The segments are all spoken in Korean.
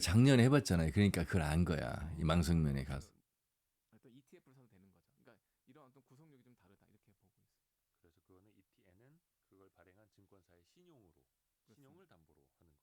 작년에 해봤잖아요. 그러니까 그걸 안 거야. 이 망성면에 가서. 또 ETF를 사도 되는 거죠. 그러니까 이런 어떤 구성력이 좀 다르다 이렇게 보고 있어요. 그래서 그거는 ETN은 그걸 발행한 증권사의 신용을 담보로 하는 거고.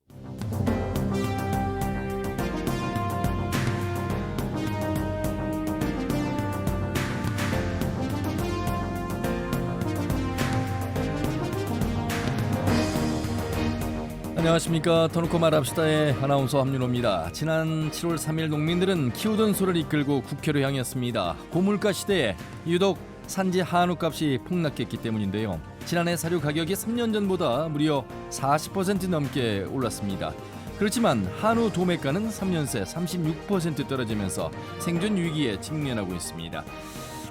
안녕하십니까. 터놓고 말합시다의 아나운서 함윤호입니다. 지난 7월 3일 농민들은 키우던 소를 이끌고 국회로 향했습니다. 고물가 시대에 유독 산지 한우값이 폭락했기 때문인데요. 지난해 사료 가격이 3년 전보다 무려 40% 넘게 올랐습니다. 그렇지만 한우 도매가는 3년 새 36% 떨어지면서 생존 위기에 직면하고 있습니다.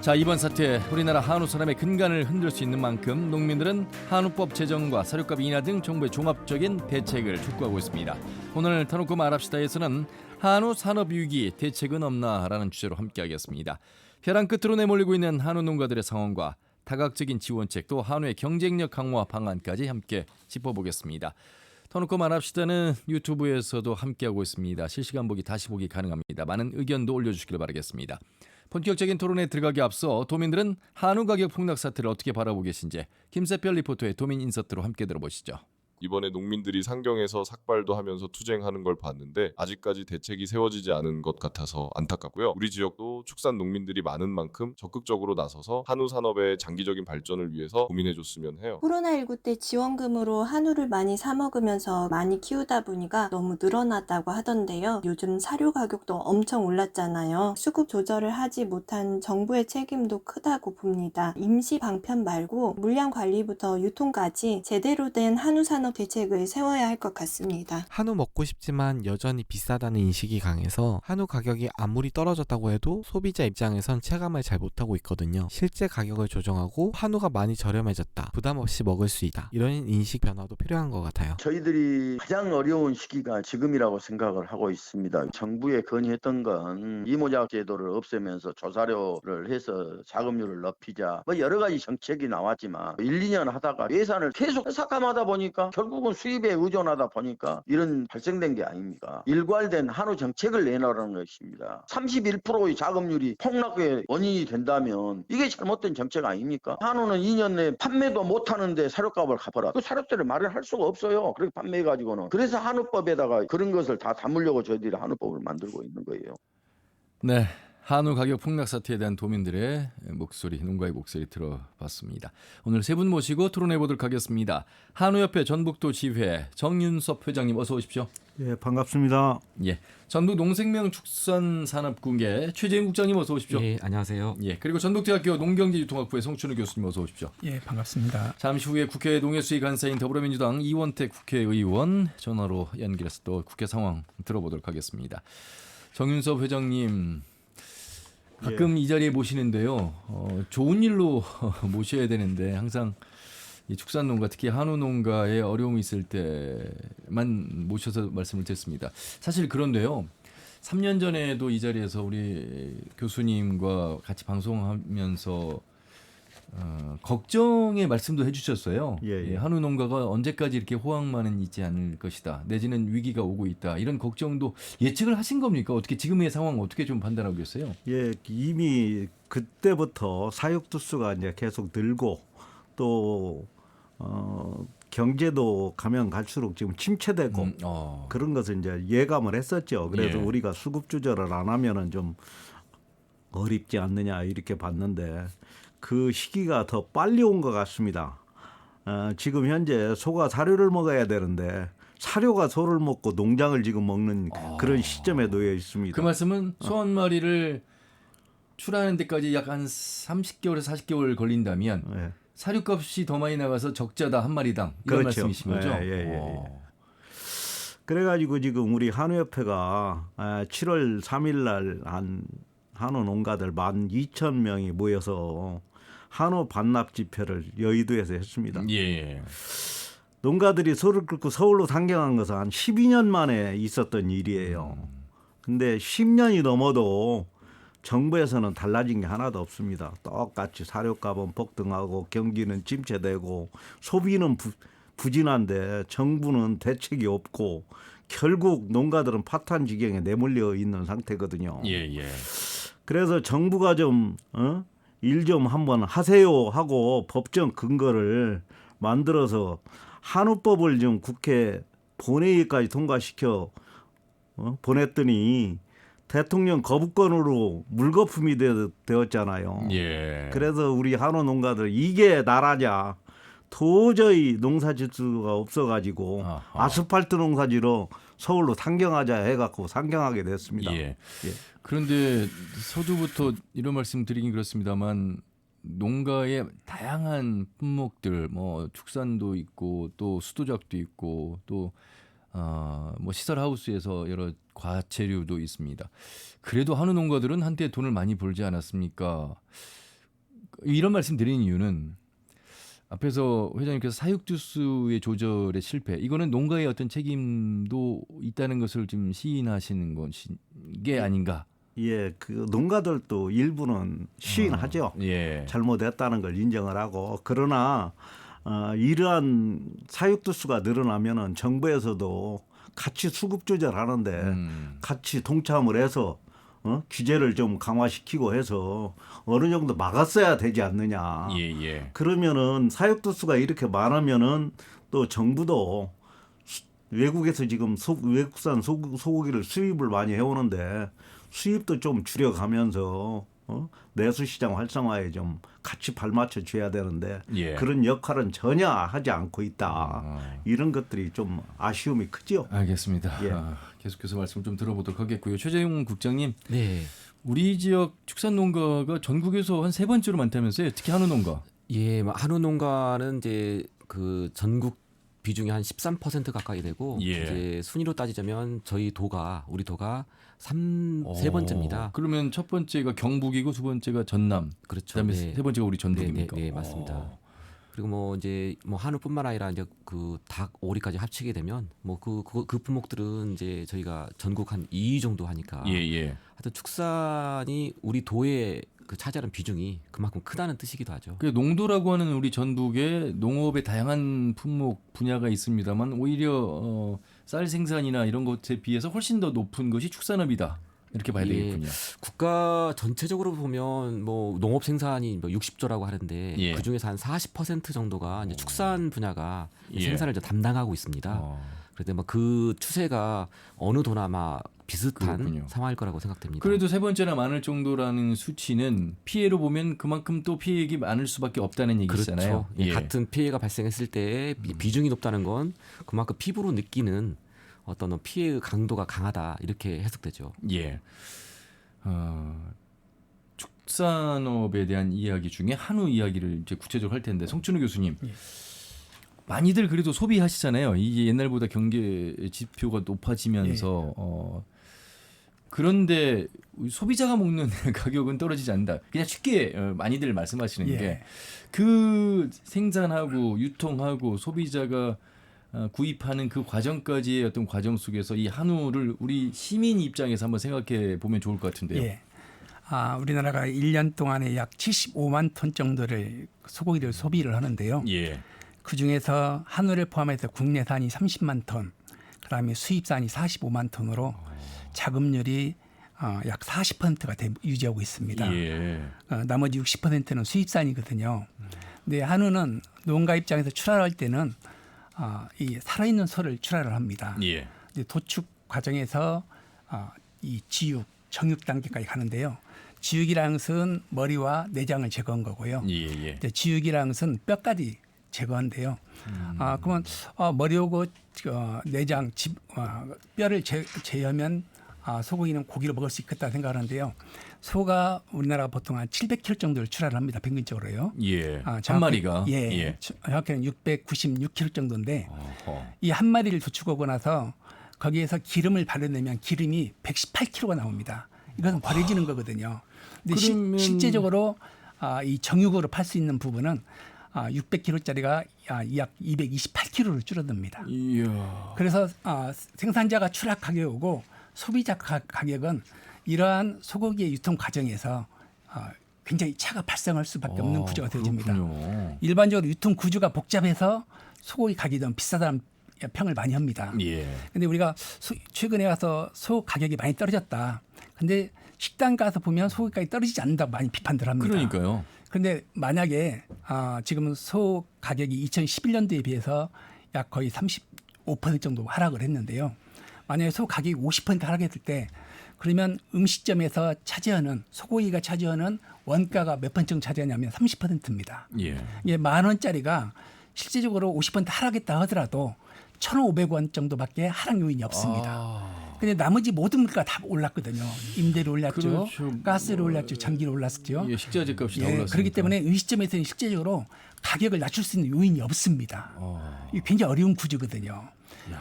자, 이번 사태 우리나라 한우 산업의 근간을 흔들 수 있는 만큼 농민들은 한우법 제정과 사료값 인하 등 정부의 종합적인 대책을 촉구하고 있습니다. 오늘 터놓고 말합시다에서는 한우 산업 위기 대책은 없나라는 주제로 함께하겠습니다. 벼랑 끝으로 내몰리고 있는 한우 농가들의 상황과 다각적인 지원책 또 한우의 경쟁력 강화 방안까지 함께 짚어보겠습니다. 터놓고 말합시다는 유튜브에서도 함께하고 있습니다. 실시간 보기 다시 보기 가능합니다. 많은 의견도 올려주시길 바라겠습니다. 본격적인 토론에 들어가기 앞서 도민들은 한우 가격 폭락 사태를 어떻게 바라보고 계신지 김세별 리포터의 도민 인서트로 함께 들어보시죠. 이번에 농민들이 상경에서 삭발도 하면서 투쟁하는 걸 봤는데 아직까지 대책이 세워지지 않은 것 같아서 안타깝고요. 우리 지역도 축산 농민들이 많은 만큼 적극적으로 나서서 한우 산업의 장기적인 발전을 위해서 고민해줬으면 해요. 코로나19 때 지원금으로 한우를 많이 사 먹으면서 많이 키우다 보니까 너무 늘어났다고 하던데요. 요즘 사료 가격도 엄청 올랐잖아요. 수급 조절을 하지 못한 정부의 책임도 크다고 봅니다. 임시 방편 말고 물량 관리부터 유통까지 제대로 된 한우 산업 대책을 세워야 할 것 같습니다. 한우 먹고 싶지만 여전히 비싸다는 인식이 강해서 한우 가격이 아무리 떨어졌다고 해도 소비자 입장에선 체감을 잘 못하고 있거든요. 실제 가격을 조정하고 한우가 많이 저렴해졌다, 부담 없이 먹을 수 있다, 이런 인식 변화도 필요한 것 같아요. 저희들이 가장 어려운 시기가 지금이라고 생각을 하고 있습니다. 정부에 건의했던 건 이모작 제도를 없애면서 조사료를 해서 자금률을 높이자, 여러 가지 정책이 나왔지만 1, 2년 하다가 예산을 계속 삭감하다 보니까 결국은 수입에 의존하다 보니까 이런 발생된 게 아닙니까? 일괄된 한우 정책을 내놓으라는 것입니다. 31%의 자금률이 폭락의 원인이 된다면 이게 잘못된 정책 아닙니까? 한우는 2년 내에 판매도 못하는데 사료값을 갚아라. 그 사료세를 마련할 수가 없어요. 그렇게 판매해가지고는. 그래서 한우법에다가 그런 것을 다 담으려고 저희들이 한우법을 만들고 있는 거예요. 네, 한우 가격 폭락 사태에 대한 도민들의 목소리, 농가의 목소리 들어봤습니다. 오늘 세 분 모시고 토론해 보도록 하겠습니다. 한우협회 전북도 지회 정윤섭 회장님 어서 오십시오. 예, 반갑습니다. 예, 전북 농생명축산산업공회 최재인 국장님 어서 오십시오. 예, 안녕하세요. 예, 그리고 전북대학교 농경제유통학부의 성춘우 교수님 어서 오십시오. 예, 반갑습니다. 잠시 후에 국회 농해수위 간사인 더불어민주당 이원택 국회의원 전화로 연결해서 또 국회 상황 들어보도록 하겠습니다. 정윤섭 회장님 가끔 이 자리에 모시는데요. 좋은 일로 모셔야 되는데 항상 이 축산농가 특히 한우농가에 어려움이 있을 때만 모셔서 말씀을 드렸습니다. 사실 그런데요. 3년 전에도 이 자리에서 우리 교수님과 같이 방송하면서 걱정의 말씀도 해주셨어요. 예. 한우 농가가 언제까지 이렇게 호황만은 있지 않을 것이다. 내지는 위기가 오고 있다. 이런 걱정도 예측을 하신 겁니까? 어떻게 지금의 상황 어떻게 좀 판단하고 계세요? 예, 이미 그때부터 사육두수가 이제 계속 늘고 또 경제도 가면 갈수록 지금 침체되고 그런 것을 이제 예감을 했었죠. 그래서 우리가 수급 조절을 안 하면은 좀 어렵지 않느냐 이렇게 봤는데 그 시기가 더 빨리 온 것 같습니다. 지금 현재 소가 사료를 먹어야 되는데 사료가 소를 먹고 농장을 지금 먹는 그런 시점에 놓여 있습니다. 그 말씀은 소 한 마리를 출하하는 데까지 약 한 30개월에서 40개월 걸린다면 예. 사료값이 더 많이 나가서 적자다 한 마리당 이런 그렇죠. 말씀이신 거죠? 예. 그래가지고 지금 우리 한우협회가 7월 3일 날 한 한우 농가들 12,000명이 모여서 한우 반납 집회를 여의도에서 했습니다. 예. 농가들이 소를 끌고 서울로 상경한 것은 한 12년 만에 있었던 일이에요. 근데 10년이 넘어도 정부에서는 달라진 게 하나도 없습니다. 똑같이 사료값은 폭등하고 경기는 침체되고 소비는 부진한데 정부는 대책이 없고 결국 농가들은 파탄 지경에 내몰려 있는 상태거든요. 예. 그래서 정부가 좀 일 좀 한번 하세요 하고 법정 근거를 만들어서 한우법을 좀 국회 본회의까지 통과시켜 보냈더니 대통령 거부권으로 물거품이 되었잖아요. 예. 그래서 우리 한우 농가들 이게 나라냐. 도저히 농사질 수가 없어가지고 아스팔트 농사지로 서울로 상경하자 해갖고 상경하게 됐습니다. 예. 그런데 서두부터 이런 말씀 드리긴 그렇습니다만 농가의 다양한 품목들, 뭐 축산도 있고 또 수도작도 있고 또 뭐 시설 하우스에서 여러 과체류도 있습니다. 그래도 한우 농가들은 한때 돈을 많이 벌지 않았습니까? 이런 말씀 드리는 이유는 앞에서 회장님께서 사육주수의 조절의 실패, 이거는 농가의 어떤 책임도 있다는 것을 지금 시인하시는 게 아닌가? 예, 그 농가들도 일부는 시인하죠. 예. 잘못했다는 걸 인정을 하고 그러나 이러한 사육두수가 늘어나면은 정부에서도 같이 수급 조절하는데 같이 동참을 해서 규제를 좀 강화시키고 해서 어느 정도 막았어야 되지 않느냐. 예. 그러면은 사육두수가 이렇게 많으면은 또 정부도 외국에서 지금 외국산 소고기를 수입을 많이 해오는데 수입도 좀 줄여가면서 내수시장 활성화에 좀 같이 발맞춰 줘야 되는데 그런 역할은 전혀 하지 않고 있다. 이런 것들이 좀 아쉬움이 크죠. 알겠습니다. 예. 계속해서 말씀 좀 들어보도록 하겠고요. 최재용 국장님, 네. 우리 지역 축산 농가가 전국에서 한 3번째로 많다면서요? 특히 한우 농가. 예, 한우 농가는 이제 그 전국 비중이 한 13% 가까이 되고 이제 순위로 따지자면 우리 도가 세 번째입니다. 그러면 첫 번째가 경북이고 두 번째가 전남. 그렇죠. 그다음에 네. 세 번째가 우리 전북입니까? 네, 맞습니다. 그리고 뭐 이제 뭐 한우뿐만 아니라 이제 그 닭, 오리까지 합치게 되면 뭐 그 품목들은 이제 저희가 전국 한 2위 정도 하니까. 예. 하여튼 축산이 우리 도의 그 차지하는 비중이 그만큼 크다는 뜻이기도 하죠. 그 농도라고 하는 우리 전북에 농업의 다양한 품목 분야가 있습니다만 오히려 쌀 생산이나 이런 것에 비해서 훨씬 더 높은 것이 축산업이다. 이렇게 봐야 되겠군요. 국가 전체적으로 보면 뭐 농업 생산이 뭐 60조라고 하는데 그 중에서 한 40% 정도가 이제 축산 분야가 생산을 이제 담당하고 있습니다. 그런데 뭐 그 추세가 어느 도나 아마 비슷한 그렇군요. 상황일 거라고 생각됩니다. 그래도 세 번째나 많을 정도라는 수치는 피해로 보면 그만큼 또 피해액이 많을 수밖에 없다는 얘기잖아요. 그렇죠. 같은 피해가 발생했을 때 비중이 높다는 건 그만큼 피부로 느끼는 어떤 피해의 강도가 강하다 이렇게 해석되죠. 예. 축산업에 대한 이야기 중에 한우 이야기를 이제 구체적으로 할 텐데 송춘우 교수님. 많이들 그래도 소비하시잖아요. 이게 옛날보다 경제 지표가 높아지면서 그런데 소비자가 먹는 가격은 떨어지지 않는다. 그냥 쉽게 많이들 말씀하시는 게 그 생산하고 유통하고 소비자가 구입하는 그 과정까지의 어떤 과정 속에서 이 한우를 우리 시민 입장에서 한번 생각해 보면 좋을 것 같은데요. 예. 우리나라가 1년 동안에 약 75만 톤 정도를 소고기를 소비를 하는데요. 예. 그중에서 한우를 포함해서 국내산이 30만 톤, 그다음에 수입산이 45만 톤으로 자급률이 약 40%가 유지하고 있습니다. 나머지 60%는 수입산이거든요. 근데 한우는 농가 입장에서 출하할 때는 이 살아있는 소를 출하를 합니다. 근데 도축 과정에서 이 지육, 정육 단계까지 가는데요. 지육이라는 것은 머리와 내장을 제거한 거고요. 지육이라는 것은 뼈까지 제거한데요. 그러면 머리하고 내장, 뼈를 제하면 소고기는 고기를 먹을 수 있겠다 생각하는데요. 소가 우리나라가 보통 한 700kg 정도를 출하를 합니다. 평균적으로요. 한 마리가. 정확히는 696kg 정도인데 이 한 마리를 도축하고 나서 거기에서 기름을 발라내면 기름이 118kg가 나옵니다. 이것은 버려지는 거거든요. 근데 실제적으로 이 정육으로 팔 수 있는 부분은 600kg짜리가 약 228kg로 줄어듭니다. 그래서 생산자가 출하 가격이고 소비자 가격은 이러한 소고기의 유통 과정에서 굉장히 차가 발생할 수밖에 없는 구조가 되어집니다. 일반적으로 유통 구조가 복잡해서 소고기 가격이 좀 비싸다는 평을 많이 합니다. 예. 근데 우리가 최근에 와서 소 가격이 많이 떨어졌다. 근데 식당 가서 보면 소가격이 떨어지지 않는다고 많이 비판들 합니다. 그러니까요. 그런데 만약에 지금 소 가격이 2011년도에 비해서 약 거의 35% 정도 하락을 했는데요. 만약에 소 가격이 50% 하락했을 때 그러면 음식점에서 차지하는 소고기가 차지하는 원가가 몇 번 정도 차지하냐면 30%입니다. 예. 이게 10,000원짜리가 실제적으로 50% 하락했다 하더라도 1,500원 정도밖에 하락 요인이 없습니다. 근데 나머지 모든 물가가 다 올랐거든요. 임대료 올랐죠. 그렇죠. 가스를 올랐죠. 전기를 올랐죠. 예, 식자재 값이 다 예, 올랐습니다. 그렇기 때문에 음식점에서는 실제적으로 가격을 낮출 수 있는 요인이 없습니다. 이게 굉장히 어려운 구조거든요.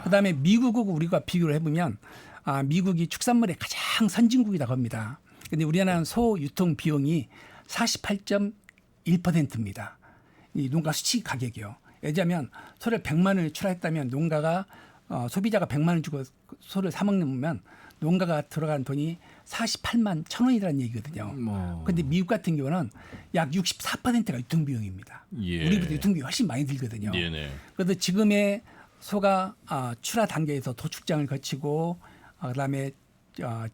그다음에 미국하고 우리가 비교를 해보면 미국이 축산물의 가장 선진국이라고 합니다. 그런데 우리나라는 소 유통 비용이 48.1%입니다. 이 농가 수치 가격이요. 예를 들면 소를 100만 원에 출하했다면 농가가 소비자가 100만 원 주고 소를 사 먹으면 농가가 들어간 돈이 48만 1,000원이라는 얘기거든요. 그런데 미국 같은 경우는 약 64%가 유통 비용입니다. 예. 우리보다 유통 비용이 훨씬 많이 들거든요. 네네. 그래서 지금의 소가 출하 단계에서 도축장을 거치고 그다음에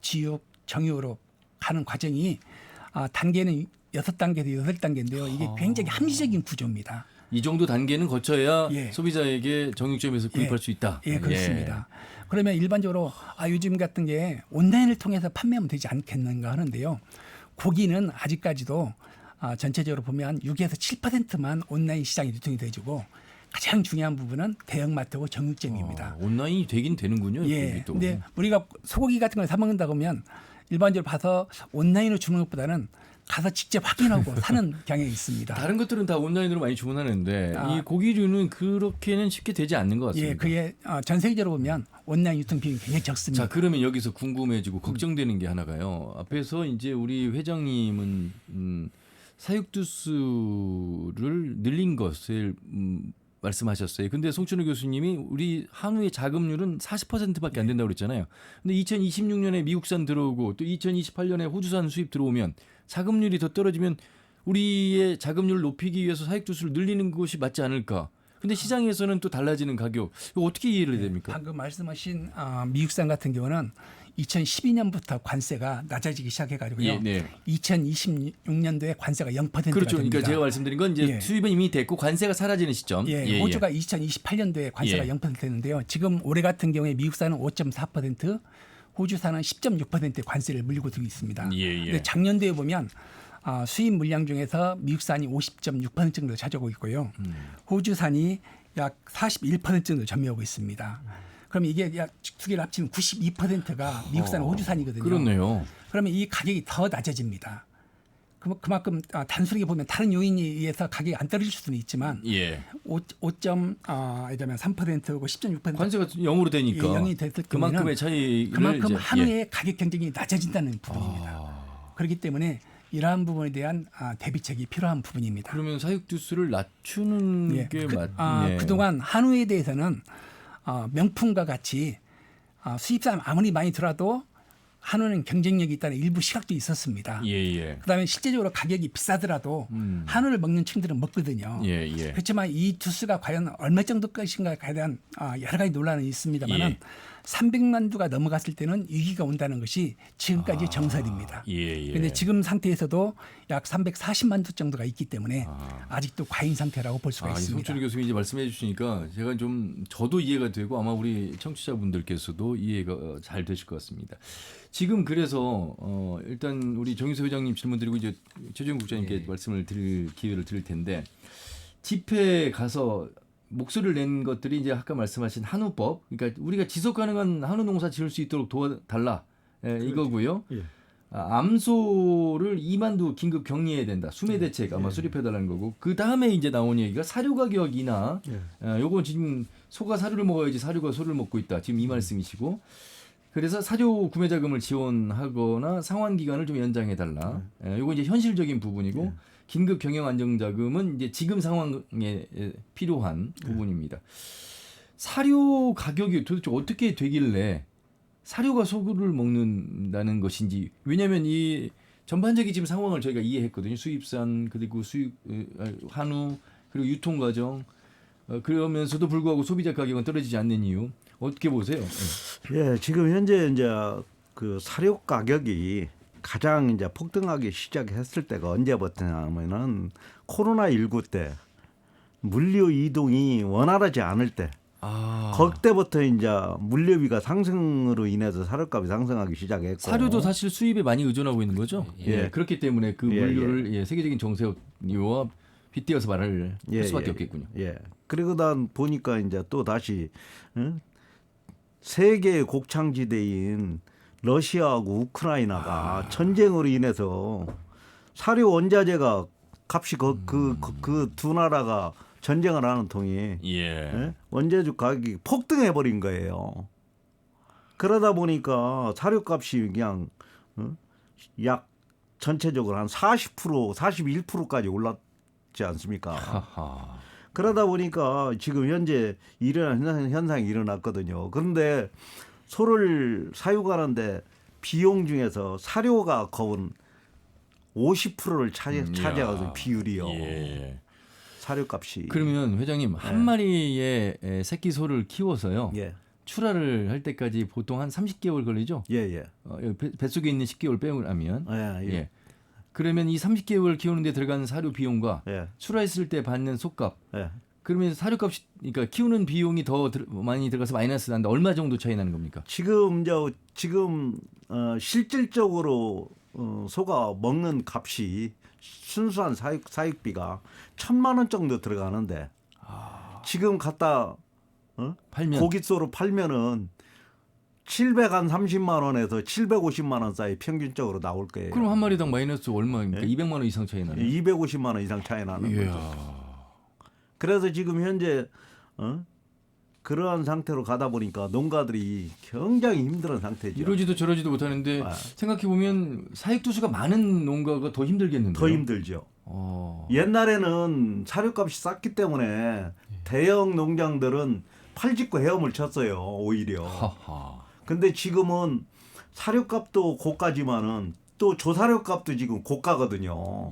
지육, 정육으로 가는 과정이 단계는 6단계에서 8단계인데요. 이게 굉장히 합리적인 구조입니다. 이 정도 단계는 거쳐야 예. 소비자에게 정육점에서 구입할 수 있다. 예, 그렇습니다. 그러면 일반적으로 요즘 같은 게 온라인을 통해서 판매하면 되지 않겠는가 하는데요. 고기는 아직까지도 전체적으로 보면 6에서 7%만 온라인 시장에 유통이 돼주고 가장 중요한 부분은 대형마트고 정육점입니다. 온라인이 되긴 되는군요. 예. 근데 우리가 소고기 같은 걸 사 먹는다고 하면 일반적으로 봐서 온라인으로 주는 것보다는 가서 직접 확인하고 사는 경향이 있습니다. 다른 것들은 다 온라인으로 많이 주문하는데 이 고기류는 그렇게는 쉽게 되지 않는 것 같습니다. 예, 그게 전 세계적으로 보면 온라인 유통 비용이 굉장히 적습니다. 자, 그러면 여기서 궁금해지고 걱정되는 게 하나가요. 앞에서 이제 우리 회장님은 사육두수를 늘린 것을 말씀하셨어요. 근데 송춘호 교수님이 우리 한우의 자급률은 40%밖에 안 된다고 그랬잖아요. 근데 2026년에 미국산 들어오고 또 2028년에 호주산 수입 들어오면 자급률이 더 떨어지면 우리의 자급률을 높이기 위해서 사육두수를 늘리는 것이 맞지 않을까? 근데 시장에서는 또 달라지는 가격. 이거 어떻게 이해를 됩니까? 방금 말씀하신 미국산 같은 경우는 2012년부터 관세가 낮아지기 시작해가지고요. 예, 네. 2026년도에 관세가 0%가 그렇죠. 됩니다. 그러니까 제가 말씀드린 건 이제 수입은 이미 됐고 관세가 사라지는 시점. 예, 호주가 2028년도에 관세가 0% 되는데요. 지금 올해 같은 경우에 미국산은 5.4%, 호주산은 10.6%의 관세를 물리고 들고 있습니다. 그런데 작년도에 보면 수입 물량 중에서 미국산이 50.6% 정도 차지하고 있고요. 호주산이 약 41% 정도 점유하고 있습니다. 그럼 이게 약 두 개를 합치면 92%가 미국산 호주산이거든요. 그렇네요. 그러면 이 가격이 더 낮아집니다. 그만큼 단순하게 보면 다른 요인에 의해서 가격이 안 떨어질 수는 있지만 5.3%고 10.6% 관세가 0으로 되니까 0이 됐을 그만큼의 차이를 그만큼 한우의 가격 경쟁이 낮아진다는 부분입니다. 그렇기 때문에 이러한 부분에 대한 대비책이 필요한 부분입니다. 그러면 사육두수를 낮추는 게 그동안 한우에 대해서는 명품과 같이 수입산 아무리 많이 들어도 한우는 경쟁력이 있다는 일부 시각도 있었습니다. 그다음에 실제적으로 가격이 비싸더라도 한우를 먹는 층들은 먹거든요. 그렇지만 이 두수가 과연 얼마 정도 것인가에 대한 여러 가지 논란은 있습니다만 300만 두가 넘어갔을 때는 위기가 온다는 것이 지금까지 정설입니다. 그런데 지금 상태에서도 약 340만 두 정도가 있기 때문에 아직도 과잉 상태라고 볼 수가 있습니다. 송춘호 교수님이 이제 말씀해 주시니까 제가 좀 저도 이해가 되고 아마 우리 청취자분들께서도 이해가 잘 되실 것 같습니다. 지금 그래서 일단 우리 정유서 회장님 질문 드리고 이제 최재형 국장님께 말씀을 드릴 기회를 드릴 텐데 집회에 가서 목소리를 낸 것들이 이제 아까 말씀하신 한우법, 그러니까 우리가 지속 가능한 한우 농사 지을 수 있도록 도와달라 이거고요. 암소를 2만 두 긴급 격리해야 된다. 수매 대책 아마 수립해달라는 거고. 그 다음에 이제 나온 얘기가 사료 가격이나 요거 지금 소가 사료를 먹어야지 사료가 소를 먹고 있다. 지금 이 말씀이시고. 그래서 사료 구매 자금을 지원하거나 상환 기간을 좀 연장해달라. 요거 이제 현실적인 부분이고. 긴급 경영 안정 자금은 이제 지금 상황에 필요한 부분입니다. 사료 가격이 도대체 어떻게 되길래 사료가 소를 먹는다는 것인지, 왜냐하면 이 전반적인 지금 상황을 저희가 이해했거든요. 수입산 그리고 한우 그리고 유통 과정 그러면서도 불구하고 소비자 가격은 떨어지지 않는 이유 어떻게 보세요? 예, 지금 현재 이제 그 사료 가격이 가장 이제 폭등하기 시작했을 때가 언제부터냐면은 코로나19 때 물류 이동이 원활하지 않을 때 그때부터 이제 물류비가 상승으로 인해서 사료값이 상승하기 시작했고 사료도 사실 수입에 많이 의존하고 있는 거죠. 예. 그렇기 때문에 그 물류를 세계적인 정세와 빗대어서 말을 할 수밖에 없겠군요. 예. 그리고 난 보니까 이제 또 다시 세계의 곡창지대인 러시아하고 우크라이나가 전쟁으로 인해서 사료 원자재가 값이 그 두 나라가 전쟁을 하는 통에 원재료 가격이 폭등해 버린 거예요. 그러다 보니까 사료값이 그냥 약 전체적으로 한 40%, 41%까지 올랐지 않습니까? 그러다 보니까 지금 현재 일어난 현상이 일어났거든요. 그런데 소를 사육하는데 비용 중에서 사료가 거의 50%를 차지하거든요. 비율이요. 사료값이. 그러면 회장님 한 마리의 새끼 소를 키워서요. 출하를 할 때까지 보통 한 30개월 걸리죠? 뱃속에 있는 10개월 빼고 나면. 그러면 이 30개월 키우는 데 들어가는 사료 비용과 출하했을 때 받는 속값. 그러면 사료값이 그러니까 키우는 비용이 더 많이 들어가서 마이너스 난다. 얼마 정도 차이 나는 겁니까? 지금 실질적으로 소가 먹는 값이 순수한 사육비가 1,000만 원 정도 들어가는데 지금 갖다 팔면 고깃소로 팔면은 730만 원에서 750만 원 사이 평균적으로 나올 거예요. 그럼 한 마리당 마이너스 얼마입니까? 200만 원 이상 차이 나요. 250만 원 이상 차이 나는 거죠. 그래서 지금 현재 그러한 상태로 가다 보니까 농가들이 굉장히 힘든 상태죠. 이러지도 저러지도 못하는데 생각해 보면 사육두수가 많은 농가가 더 힘들겠는데요. 더 힘들죠. 옛날에는 사료값이 쌌기 때문에 대형 농장들은 팔짓고 헤엄을 쳤어요. 오히려. 근데 지금은 사료값도 고가지만은 또 조사료값도 지금 고가거든요.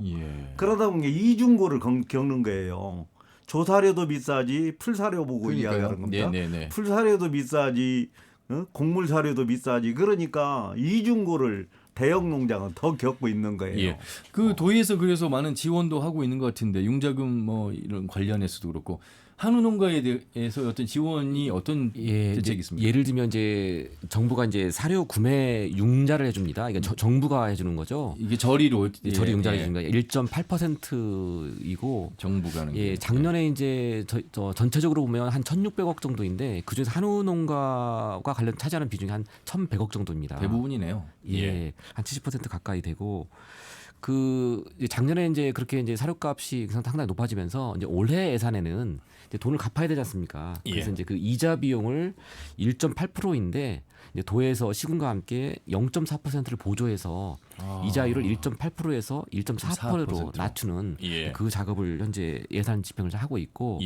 그러다 보니 이중고를 겪는 거예요. 조사료도 비싸지 풀사료 보고 이야기하는 겁니다. 풀사료도 비싸지 곡물 사료도 비싸지 그러니까 이중고를 대형 농장은 더 겪고 있는 거예요. 그 도에서 그래서 많은 지원도 하고 있는 것 같은데 융자금 뭐 이런 관련해서도 그렇고 한우 농가에 대해서 어떤 지원이 어떤 대책이 있습니까? 예를 들면 이제 정부가 이제 사료 구매 융자를 해줍니다. 이게 정부가 해주는 거죠. 이게 저리로 저리 융자를 해주는 거예요. 1.8%이고 정부가 하는 작년에 이제 전체적으로 보면 한 1,600억 정도인데 그중에서 한우 농가가 관련 차지하는 비중이 한 1,100억 정도입니다. 대부분이네요. 한 70% 가까이 되고. 그 작년에 이제 그렇게 이제 사료값이 상당히 높아지면서 이제 올해 예산에는 이제 돈을 갚아야 되지 않습니까? 그래서 이제 그 이자 비용을 1.8%인데 이제 도에서 시군과 함께 0.4%를 보조해서 이자율을 1.8%에서 1.4%로 낮추는 그 작업을 현재 예산 집행을 하고 있고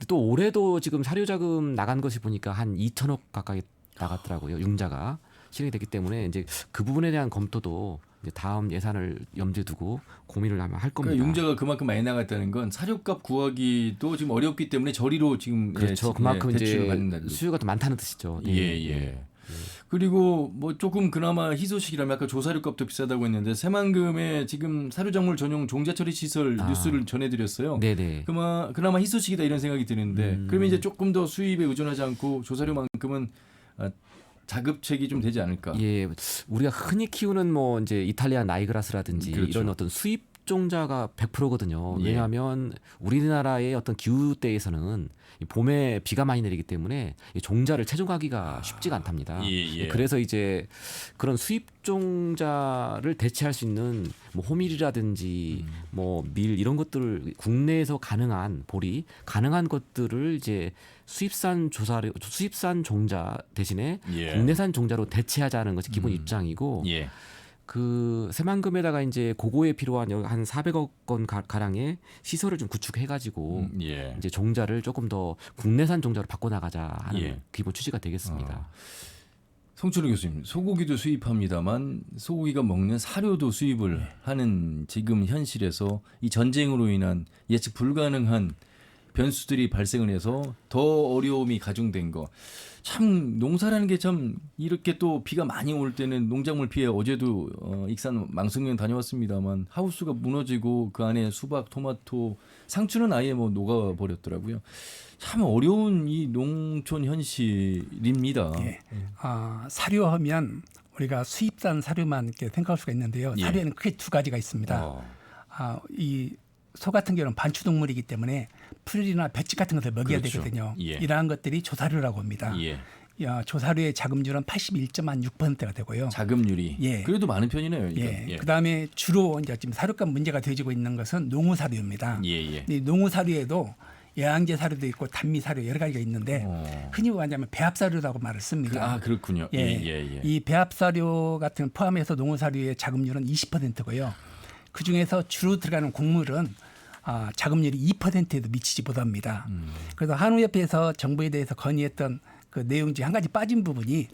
또 올해도 지금 사료 자금 나간 것이 보니까 한 2천억 가까이 나갔더라고요. 융자가 실행이 됐기 때문에 이제 그 부분에 대한 검토도 다음 예산을 염두에 두고 고민을 아마 할 겁니다. 그러니까 융자가 그만큼 많이 나갔다는 건 사료값 구하기도 지금 어렵기 때문에 저리로 지금 그렇죠. 그만큼 이제 수요가 더 많다는 뜻이죠. 그리고 뭐 조금 그나마 희소식이라면 아까 조사료값도 비싸다고 했는데 새만금에 지금 사료작물 전용 종자처리 시설 뉴스를 전해드렸어요. 그나마 희소식이다 이런 생각이 드는데 그러면 이제 조금 더 수입에 의존하지 않고 조사료만큼은 자급책이 좀 되지 않을까? 우리가 흔히 키우는 뭐 이제 이탈리안 나이그라스라든지 이런 어떤 수입 종자가 100%거든요. 왜냐하면 우리나라의 어떤 기후대에서는 봄에 비가 많이 내리기 때문에 종자를 채종하기가 쉽지가 않답니다. 그래서 이제 그런 수입 종자를 대체할 수 있는 뭐 호밀이라든지 뭐 밀 이런 것들을 국내에서 가능한 보리 가능한 것들을 이제 수입산 종자 대신에 국내산 종자로 대체하자는 것이 기본 입장이고 그 새만금에다가 이제 그거에 필요한 한 400억 원 가량의 시설을 좀 구축해가지고 이제 종자를 조금 더 국내산 종자로 바꿔 나가자 하는 기본 취지가 되겠습니다. 성춘우 교수님, 소고기도 수입합니다만 소고기가 먹는 사료도 수입을 하는 지금 현실에서 이 전쟁으로 인한 예측 불가능한 변수들이 발생을 해서 더 어려움이 가중된 거. 참 농사라는 게 참 이렇게 또 비가 많이 올 때는 농작물 피해 어제도 익산 망성면 다녀왔습니다만 하우스가 무너지고 그 안에 수박, 토마토, 상추는 아예 뭐 녹아버렸더라고요. 참 어려운 이 농촌 현실입니다. 예. 사료하면 우리가 수입산 사료만 이렇게 생각할 수가 있는데요. 예. 사료에는 크게 두 가지가 있습니다. 이 소 같은 경우는 반추동물이기 때문에 풀이나 볏짚 같은 것을 먹여야 그렇죠. 되거든요. 예. 이러한 것들이 조사료라고 합니다. 예. 조사료의 자급률은 81.6%가 되고요. 자급률이 예. 그래도 많은 편이네요. 이건. 예. 예. 그다음에 주로 이제 지금 사료값 문제가 되어지고 있는 것은 농우 사료입니다. 예. 이 농우 사료에도 영양제 사료도 있고 단미 사료 여러 가지가 있는데 흔히 말하자면 배합 사료라고 말을 씁니다. 그렇군요. 예. 이 배합 사료 같은 포함해서 농우 사료의 자급률은 20%고요. 그 중에서 주로 들어가는 곡물은 자급률이 2%에도 미치지 못합니다. 그래서 한우협회에서 정부에 대해서 건의했던 그 내용 중에 한 가지 빠진 부분이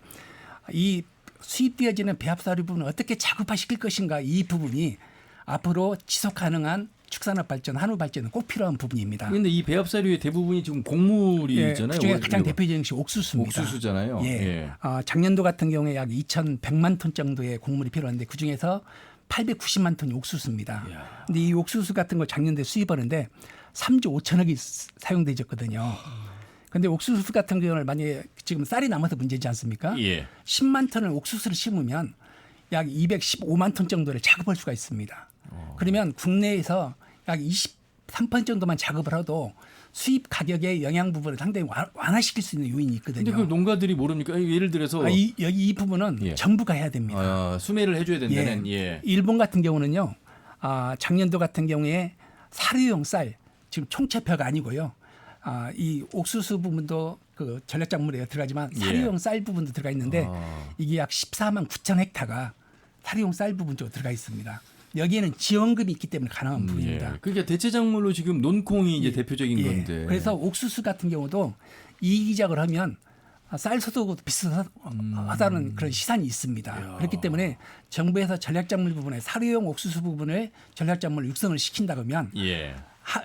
이 수입되어지는 배합 사료 부분을 어떻게 자급화시킬 것인가, 이 부분이 앞으로 지속 가능한 축산업 발전, 한우 발전은 꼭 필요한 부분입니다. 그런데 이 배합 사료의 대부분이 지금 곡물이잖아요. 그중에 가장 대표적인 것이 옥수수입니다. 옥수수잖아요. 예. 작년도 같은 경우에 약 2,100만 톤 정도의 곡물이 필요한데 그 중에서 890만 톤이 옥수수입니다. 그런데 이 옥수수 같은 걸 작년도에 수입하는데 3조 5천억이 사용되었거든요. 그런데 옥수수 같은 경우는 만약에 지금 쌀이 남아서 문제지 않습니까? 10만 톤을 옥수수를 심으면 약 215만 톤 정도를 자급할 수가 있습니다. 그러면 국내에서 약 23% 정도만 자급을 해도 수입 가격의 영향 부분을 상당히 완화시킬 수 있는 요인이 있거든요. 근데 그 농가들이 모릅니까? 예를 들어서 이 부분은 정부가 해야 됩니다. 수매를 해줘야 된다는. 일본 같은 경우는요. 작년도 같은 경우에 사료용 쌀, 지금 총체표가 아니고요. 이 옥수수 부분도 그 전략작물에 들어가지만 사료용 쌀 부분도 들어가 있는데 이게 약 14만 9천 헥타가 사료용 쌀 부분 쪽으로 들어가 있습니다. 여기에는 지원금이 있기 때문에 가능한 부분입니다. 그러니까 대체작물로 지금 논콩이 이제 대표적인 건데. 그래서 옥수수 같은 경우도 이기작을 하면 쌀 소득하고도 비슷하다는 그런 시산이 있습니다. 그렇기 때문에 정부에서 전략작물 부분에 사료용 옥수수 부분을 전략작물 육성을 시킨다 그러면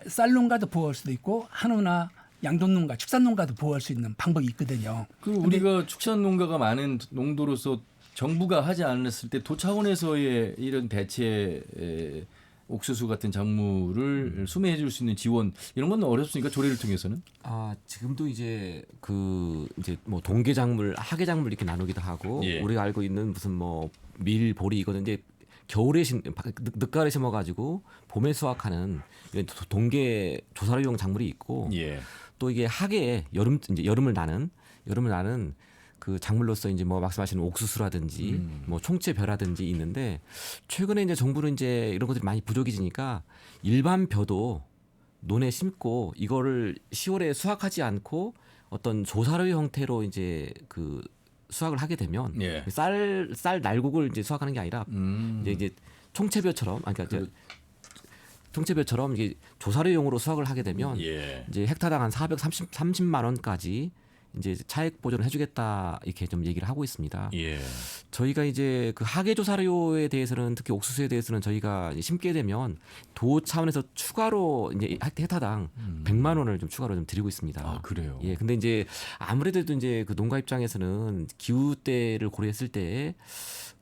쌀 농가도 보호할 수도 있고 한우나 양돈 농가, 축산 농가도 보호할 수 있는 방법이 있거든요. 그리고 우리가 축산 농가가 많은 농도로서 정부가 하지 않았을 때 도 차원에서의 이런 대체 옥수수 같은 작물을 수매해 줄 수 있는 지원 이런 건 어렵습니까? 조례를 통해서는? 지금도 이제 뭐 동계 작물, 하계 작물 이렇게 나누기도 하고 우리가 알고 있는 무슨 뭐 밀, 보리 이거는 이제 겨울에 늦가을에 심어 가지고 봄에 수확하는 이런 동계 조사료용 작물이 있고 또 이게 하계에 여름을 나는 그 작물로서 이제 뭐 말씀하시는 옥수수라든지 뭐 총채벼라든지 있는데 최근에 이제 정부는 이제 이런 것들이 많이 부족해지니까 일반 벼도 논에 심고 이거를 10월에 수확하지 않고 어떤 조사료 형태로 이제 그 수확을 하게 되면 쌀 날곡을 이제 수확하는 게 아니라 이제 총채벼처럼 총채벼처럼 이게 조사료용으로 수확을 하게 되면 이제 헥타당 한 430만 원까지 이제 차액 보전을 해주겠다 이렇게 좀 얘기를 하고 있습니다. 저희가 이제 그 하계 조사료에 대해서는 특히 옥수수에 대해서는 저희가 심게 되면 도 차원에서 추가로 이제 헥타당 100만 원을 좀 추가로 좀 드리고 있습니다. 그래요. 근데 이제 아무래도 이제 그 농가 입장에서는 기후 때를 고려했을 때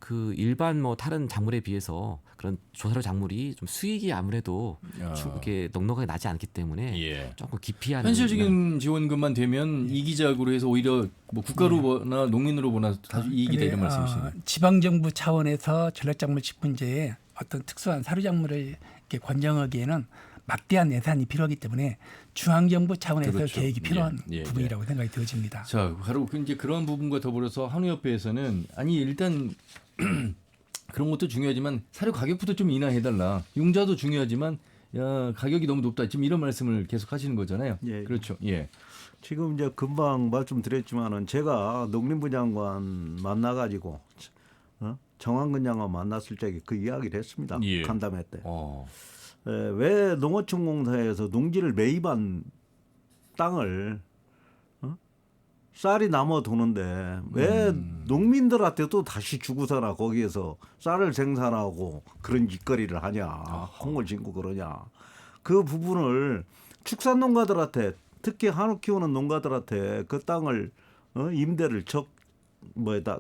그 일반 뭐 다른 작물에 비해서 그런 조사료 작물이 좀 수익이 아무래도 이렇게 넉넉하게 나지 않기 때문에 조금 기피하는 현실적인 지원금만 되면 이기작으로 해서 오히려 뭐 국가로 보나 농민으로 보나 다 이익이 되는 말씀이시네요. 지방정부 차원에서 전략작물 직분제에 어떤 특수한 사료작물을 이렇게 권장하기에는 막대한 예산이 필요하기 때문에 중앙정부 차원에서 계획이 필요한 부분이라고 생각이 되어집니다. 자, 바로 이제 그런 부분과 더불어서 한우협회에서는 일단 그런 것도 중요하지만 사료 가격부터 좀 인하해달라. 융자도 중요하지만 가격이 너무 높다. 지금 이런 말씀을 계속 하시는 거잖아요. 그렇죠. 지금 이제 금방 말씀드렸지만은 제가 농림부 장관 만나가지고 정한근 장관 만났을 적에 그 이야기를 했습니다. 간담회 때. 왜 농어촌공사에서 농지를 매입한 땅을 쌀이 남아 도는데 왜 농민들한테도 다시 주고서나 거기에서 쌀을 생산하고 그런 짓거리를 하냐, 콩을 심고 그러냐. 그 부분을 축산 농가들한테 특히 한우 키우는 농가들한테 그 땅을 임대를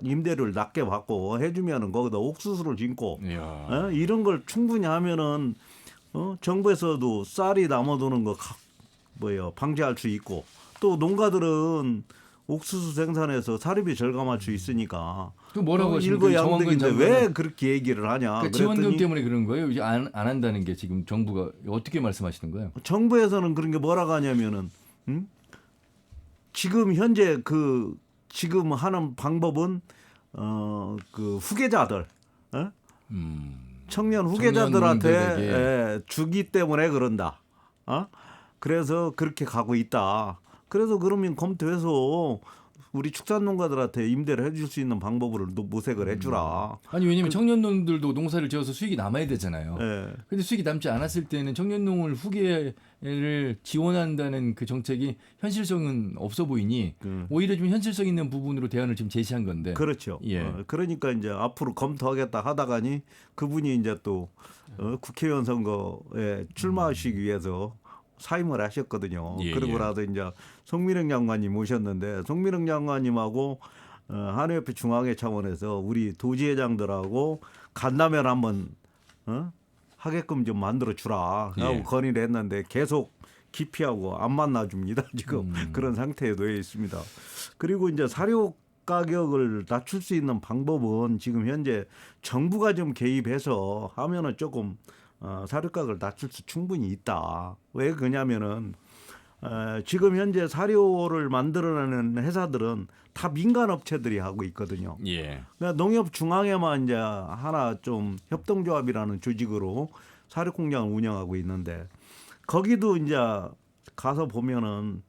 임대료를 낮게 받고 해주면은 거기다 옥수수를 심고 이런 걸 충분히 하면은 정부에서도 쌀이 남아도는 거 방지할 수 있고 또 농가들은 옥수수 생산해서 사료비 절감할 수 있으니까 또 뭐라고 하십니까? 일거양득인데 왜 그렇게 얘기를 하냐? 그러니까 지원금 때문에 그런 거예요? 이제 안 한다는 게 지금 정부가 어떻게 말씀하시는 거예요? 정부에서는 그런 게 뭐라고 하냐면은 지금 현재 지금 하는 방법은 그 후계자들 청년 후계자들한테 주기 때문에 그런다. 그래서 그렇게 가고 있다. 그래서 그러면 검토해서 우리 축산농가들한테 임대를 해줄 수 있는 방법을 모색을 해주라. 아니 왜냐면 청년농들도 농사를 지어서 수익이 남아야 되잖아요. 근데 수익이 남지 않았을 때는 청년농을 후계를 지원한다는 그 정책이 현실성은 없어 보이니 오히려 좀 현실성 있는 부분으로 대안을 지금 제시한 건데. 그렇죠. 그러니까 이제 앞으로 검토하겠다 하다가니 그분이 이제 또 국회의원 선거에 출마하시기 위해서 사임을 하셨거든요. 그러고 나서 이제 송민영 장관님 오셨는데 송민영 장관님하고 한우협회 중앙회 차원에서 우리 도지회장들하고 간담회를 한번 하게끔 좀 만들어 주라 하고 건의를 했는데 계속 기피하고 안 만나줍니다. 지금 그런 상태에 놓여 있습니다. 그리고 이제 사료 가격을 낮출 수 있는 방법은 지금 현재 정부가 좀 개입해서 하면은 조금 사료 가격을 낮출 수 충분히 있다. 왜 그러냐면은 지금 현재 사료를 만들어내는 회사들은 다 민간 업체들이 하고 있거든요. 그러니까 농협중앙회만 이제 하나 좀 협동조합이라는 조직으로 사료 공장을 운영하고 있는데 거기도 이제 가서 보면은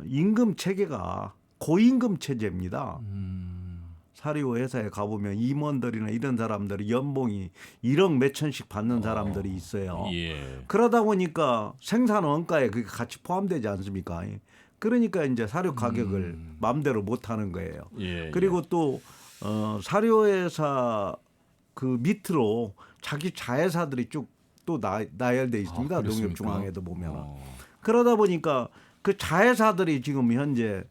임금 체계가 고임금 체제입니다. 사료 회사에 가보면 임원들이나 이런 사람들이 연봉이 1억 몇천씩 받는 사람들이 있어요. 그러다 보니까 생산 원가에 그게 같이 포함되지 않습니까? 그러니까 이제 사료 가격을 마음대로 못 하는 거예요. 그리고 또 사료 회사 그 밑으로 자기 자회사들이 쭉 또 나열돼 있습니다. 농협중앙에도 보면. 그러다 보니까 그 자회사들이 지금 현재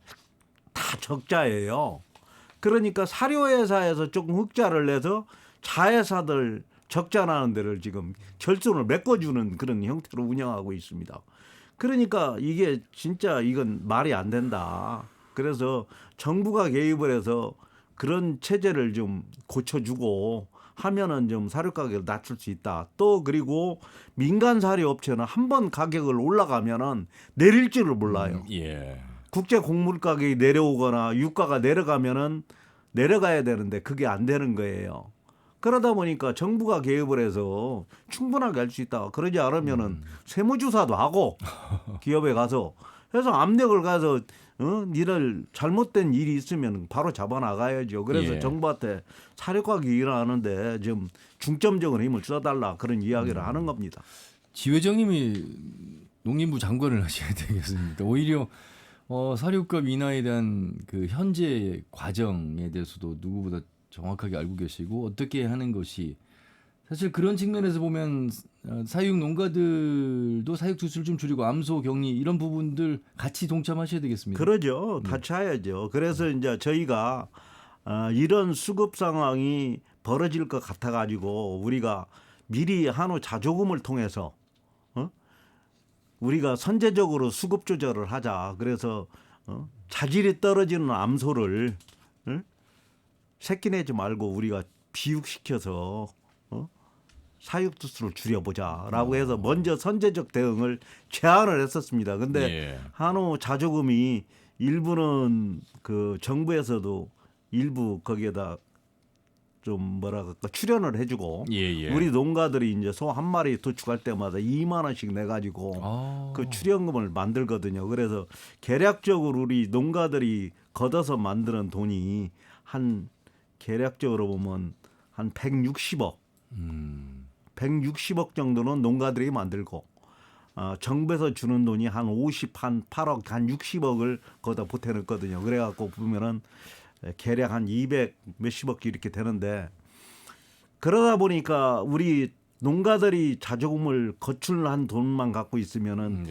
다 적자예요. 그러니까 사료회사에서 조금 흑자를 내서 자회사들 적자나는 데를 지금 결손을 메꿔주는 그런 형태로 운영하고 있습니다. 그러니까 이게 진짜 이건 말이 안 된다. 그래서 정부가 개입을 해서 그런 체제를 좀 고쳐주고 하면은 좀 사료 가격을 낮출 수 있다. 또 그리고 민간 사료 업체는 한 번 가격을 올라가면은 내릴 줄을 몰라요. 국제 곡물 가격이 내려오거나 유가가 내려가면은 내려가야 되는데 그게 안 되는 거예요. 그러다 보니까 정부가 개입을 해서 충분하게 할 수 있다. 그러지 않으면은 세무조사도 하고 기업에 가서 해서 압력을 가서 니들 잘못된 일이 있으면 바로 잡아나가야죠. 그래서 정부한테 사료 가격이 일어나는데 좀 중점적으로 힘을 써달라 그런 이야기를 하는 겁니다. 지 회장님이 농림부 장관을 하셔야 되겠습니다. 오히려 사료값 인하에 대한 그 현재 과정에 대해서도 누구보다 정확하게 알고 계시고 어떻게 하는 것이 사실 그런 측면에서 보면 사육 농가들도 사육 수수를 좀 줄이고 암소 격리 이런 부분들 같이 동참하셔야 되겠습니다. 그러죠. 같이 해야죠. 그래서 이제 저희가 이런 수급 상황이 벌어질 것 같아 가지고 우리가 미리 한우 자조금을 통해서 우리가 선제적으로 수급 조절을 하자. 그래서 자질이 떨어지는 암소를 새끼 내지 말고 우리가 비육시켜서 사육 수수를 줄여보자라고 해서 먼저 선제적 대응을 제안을 했었습니다. 근데 한우 자조금이 일부는 그 정부에서도 일부 거기에다 좀 뭐라 그럴까 출연을 해주고 우리 농가들이 이제 소 한 마리 도축할 때마다 2만 원씩 내가지고 그 출연금을 만들거든요. 그래서 계략적으로 우리 농가들이 걷어서 만드는 돈이 한 계략적으로 보면 한 160억, 160억 정도는 농가들이 만들고 정부에서 주는 돈이 한 8억, 한 60억을 거기다 보태놓거든요. 그래갖고 보면은 계략 한 200 몇십억 이렇게 되는데 그러다 보니까 우리 농가들이 자조금을 거출한 돈만 갖고 있으면은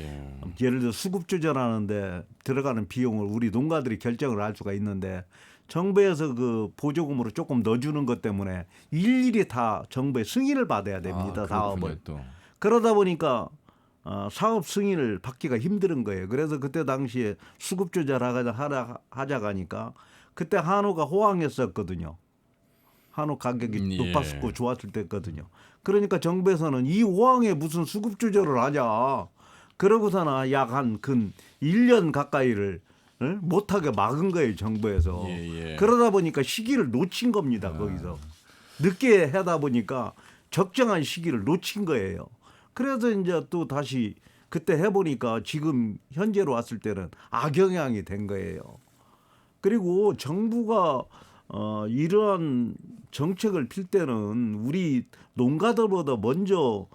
예를 들어 수급 조절하는데 들어가는 비용을 우리 농가들이 결정을 할 수가 있는데 정부에서 그 보조금으로 조금 넣어주는 것 때문에 일일이 다 정부의 승인을 받아야 됩니다. 사업을. 그러다 보니까 사업 승인을 받기가 힘든 거예요. 그래서 그때 당시에 수급 조절하자고 하니까 그때 한우가 호황했었거든요. 한우 가격이 높았고 좋았을 때거든요. 그러니까 정부에서는 이 호황에 무슨 수급 조절을 하냐. 그러고서는 약 한 근 1년 가까이를 못하게 막은 거예요. 정부에서. 그러다 보니까 시기를 놓친 겁니다. 거기서. 늦게 하다 보니까 적정한 시기를 놓친 거예요. 그래서 이제 또 다시 그때 해보니까 지금 현재로 왔을 때는 악영향이 된 거예요. 그리고 정부가 이러한 정책을 필 때는 우리 농가들보다 먼저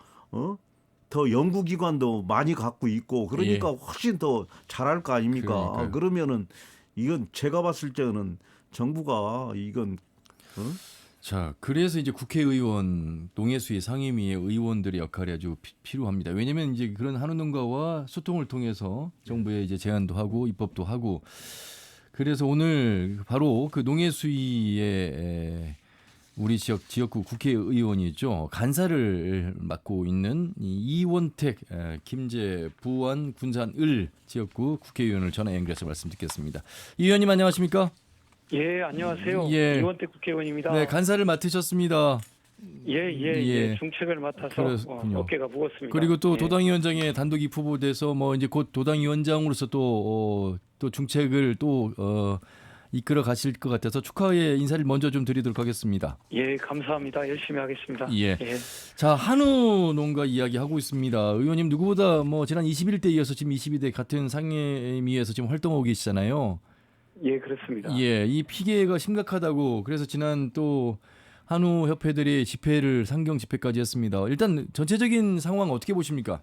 더 연구기관도 많이 갖고 있고 그러니까 훨씬 더 잘할 거 아닙니까? 그러면은 이건 제가 봤을 때는 정부가 이건 자, 그래서 이제 국회의원, 농해수위 상임위의 의원들의 역할이 아주 필요합니다. 왜냐하면 이제 그런 한우 농가와 소통을 통해서 정부에 이제 제안도 하고 입법도 하고 그래서 오늘 바로 그 농해수위의 우리 지역구 국회의원이죠. 간사를 맡고 있는 이원택 김제 부안 군산을 지역구 국회의원을 전화 연결해서 말씀 듣겠습니다. 이 의원님 안녕하십니까? 예, 안녕하세요. 이원택 국회의원입니다. 네, 간사를 맡으셨습니다. 예. 중책을 맡아서 어깨가 무겁습니다. 그리고 또 도당위원장에 단독 입후보돼서 뭐 이제 곧 도당위원장으로서 또 중책을 또 이끌어 가실 것 같아서 축하의 인사를 먼저 좀 드리도록 하겠습니다. 예, 감사합니다. 열심히 하겠습니다. 예. 자, 한우 농가 이야기 하고 있습니다. 의원님 누구보다 뭐 지난 21대 이어서 지금 22대 같은 상임위에서 지금 활동하고 계시잖아요. 예, 그렇습니다. 예, 이 피해가 심각하다고 그래서 지난 또 한우 협회들이 집회를 상경 집회까지 했습니다. 일단 전체적인 상황 어떻게 보십니까?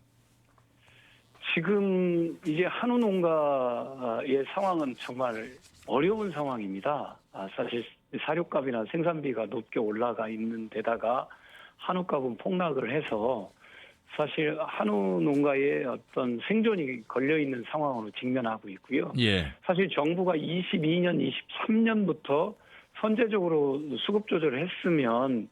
지금 이제 한우 농가의 상황은 정말 어려운 상황입니다. 사실 사료값이나 생산비가 높게 올라가 있는 데다가 한우값은 폭락을 해서 사실 한우 농가의 어떤 생존이 걸려 있는 상황으로 직면하고 있고요. 사실 정부가 22년, 23년부터 선제적으로 수급 조절을 했으면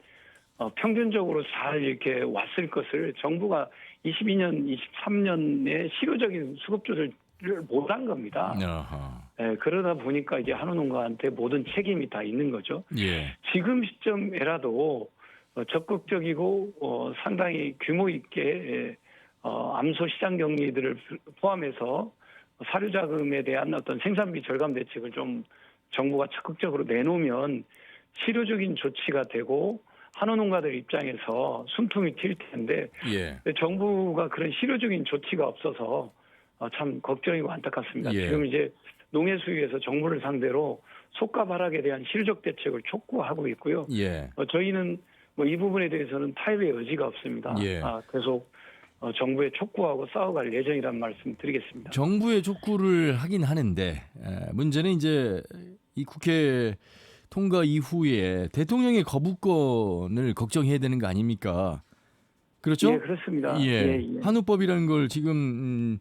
평균적으로 잘 이렇게 왔을 것을 정부가 22년, 23년에 실효적인 수급 조절을 못한 겁니다. 그러다 보니까 이제 한우 농가한테 모든 책임이 다 있는 거죠. 지금 시점에라도 적극적이고 상당히 규모 있게 암소 시장 격리들을 포함해서 사료 자금에 대한 어떤 생산비 절감 대책을 좀 정부가 적극적으로 내놓으면 실효적인 조치가 되고 한우 농가들 입장에서 숨통이 튈 텐데 정부가 그런 실효적인 조치가 없어서 참 걱정이고 안타깝습니다. 지금 이제 농해수위에서 정부를 상대로 속값 하락에 대한 실적 대책을 촉구하고 있고요. 저희는 뭐 이 부분에 대해서는 타협의 여지가 없습니다. 계속 정부에 촉구하고 싸워갈 예정이라는 말씀 드리겠습니다. 정부의 촉구를 하긴 하는데 문제는 이제 이 국회 통과 이후에 대통령의 거부권을 걱정해야 되는 거 아닙니까? 그렇죠? 예, 그렇습니다. 한우법이라는 걸 지금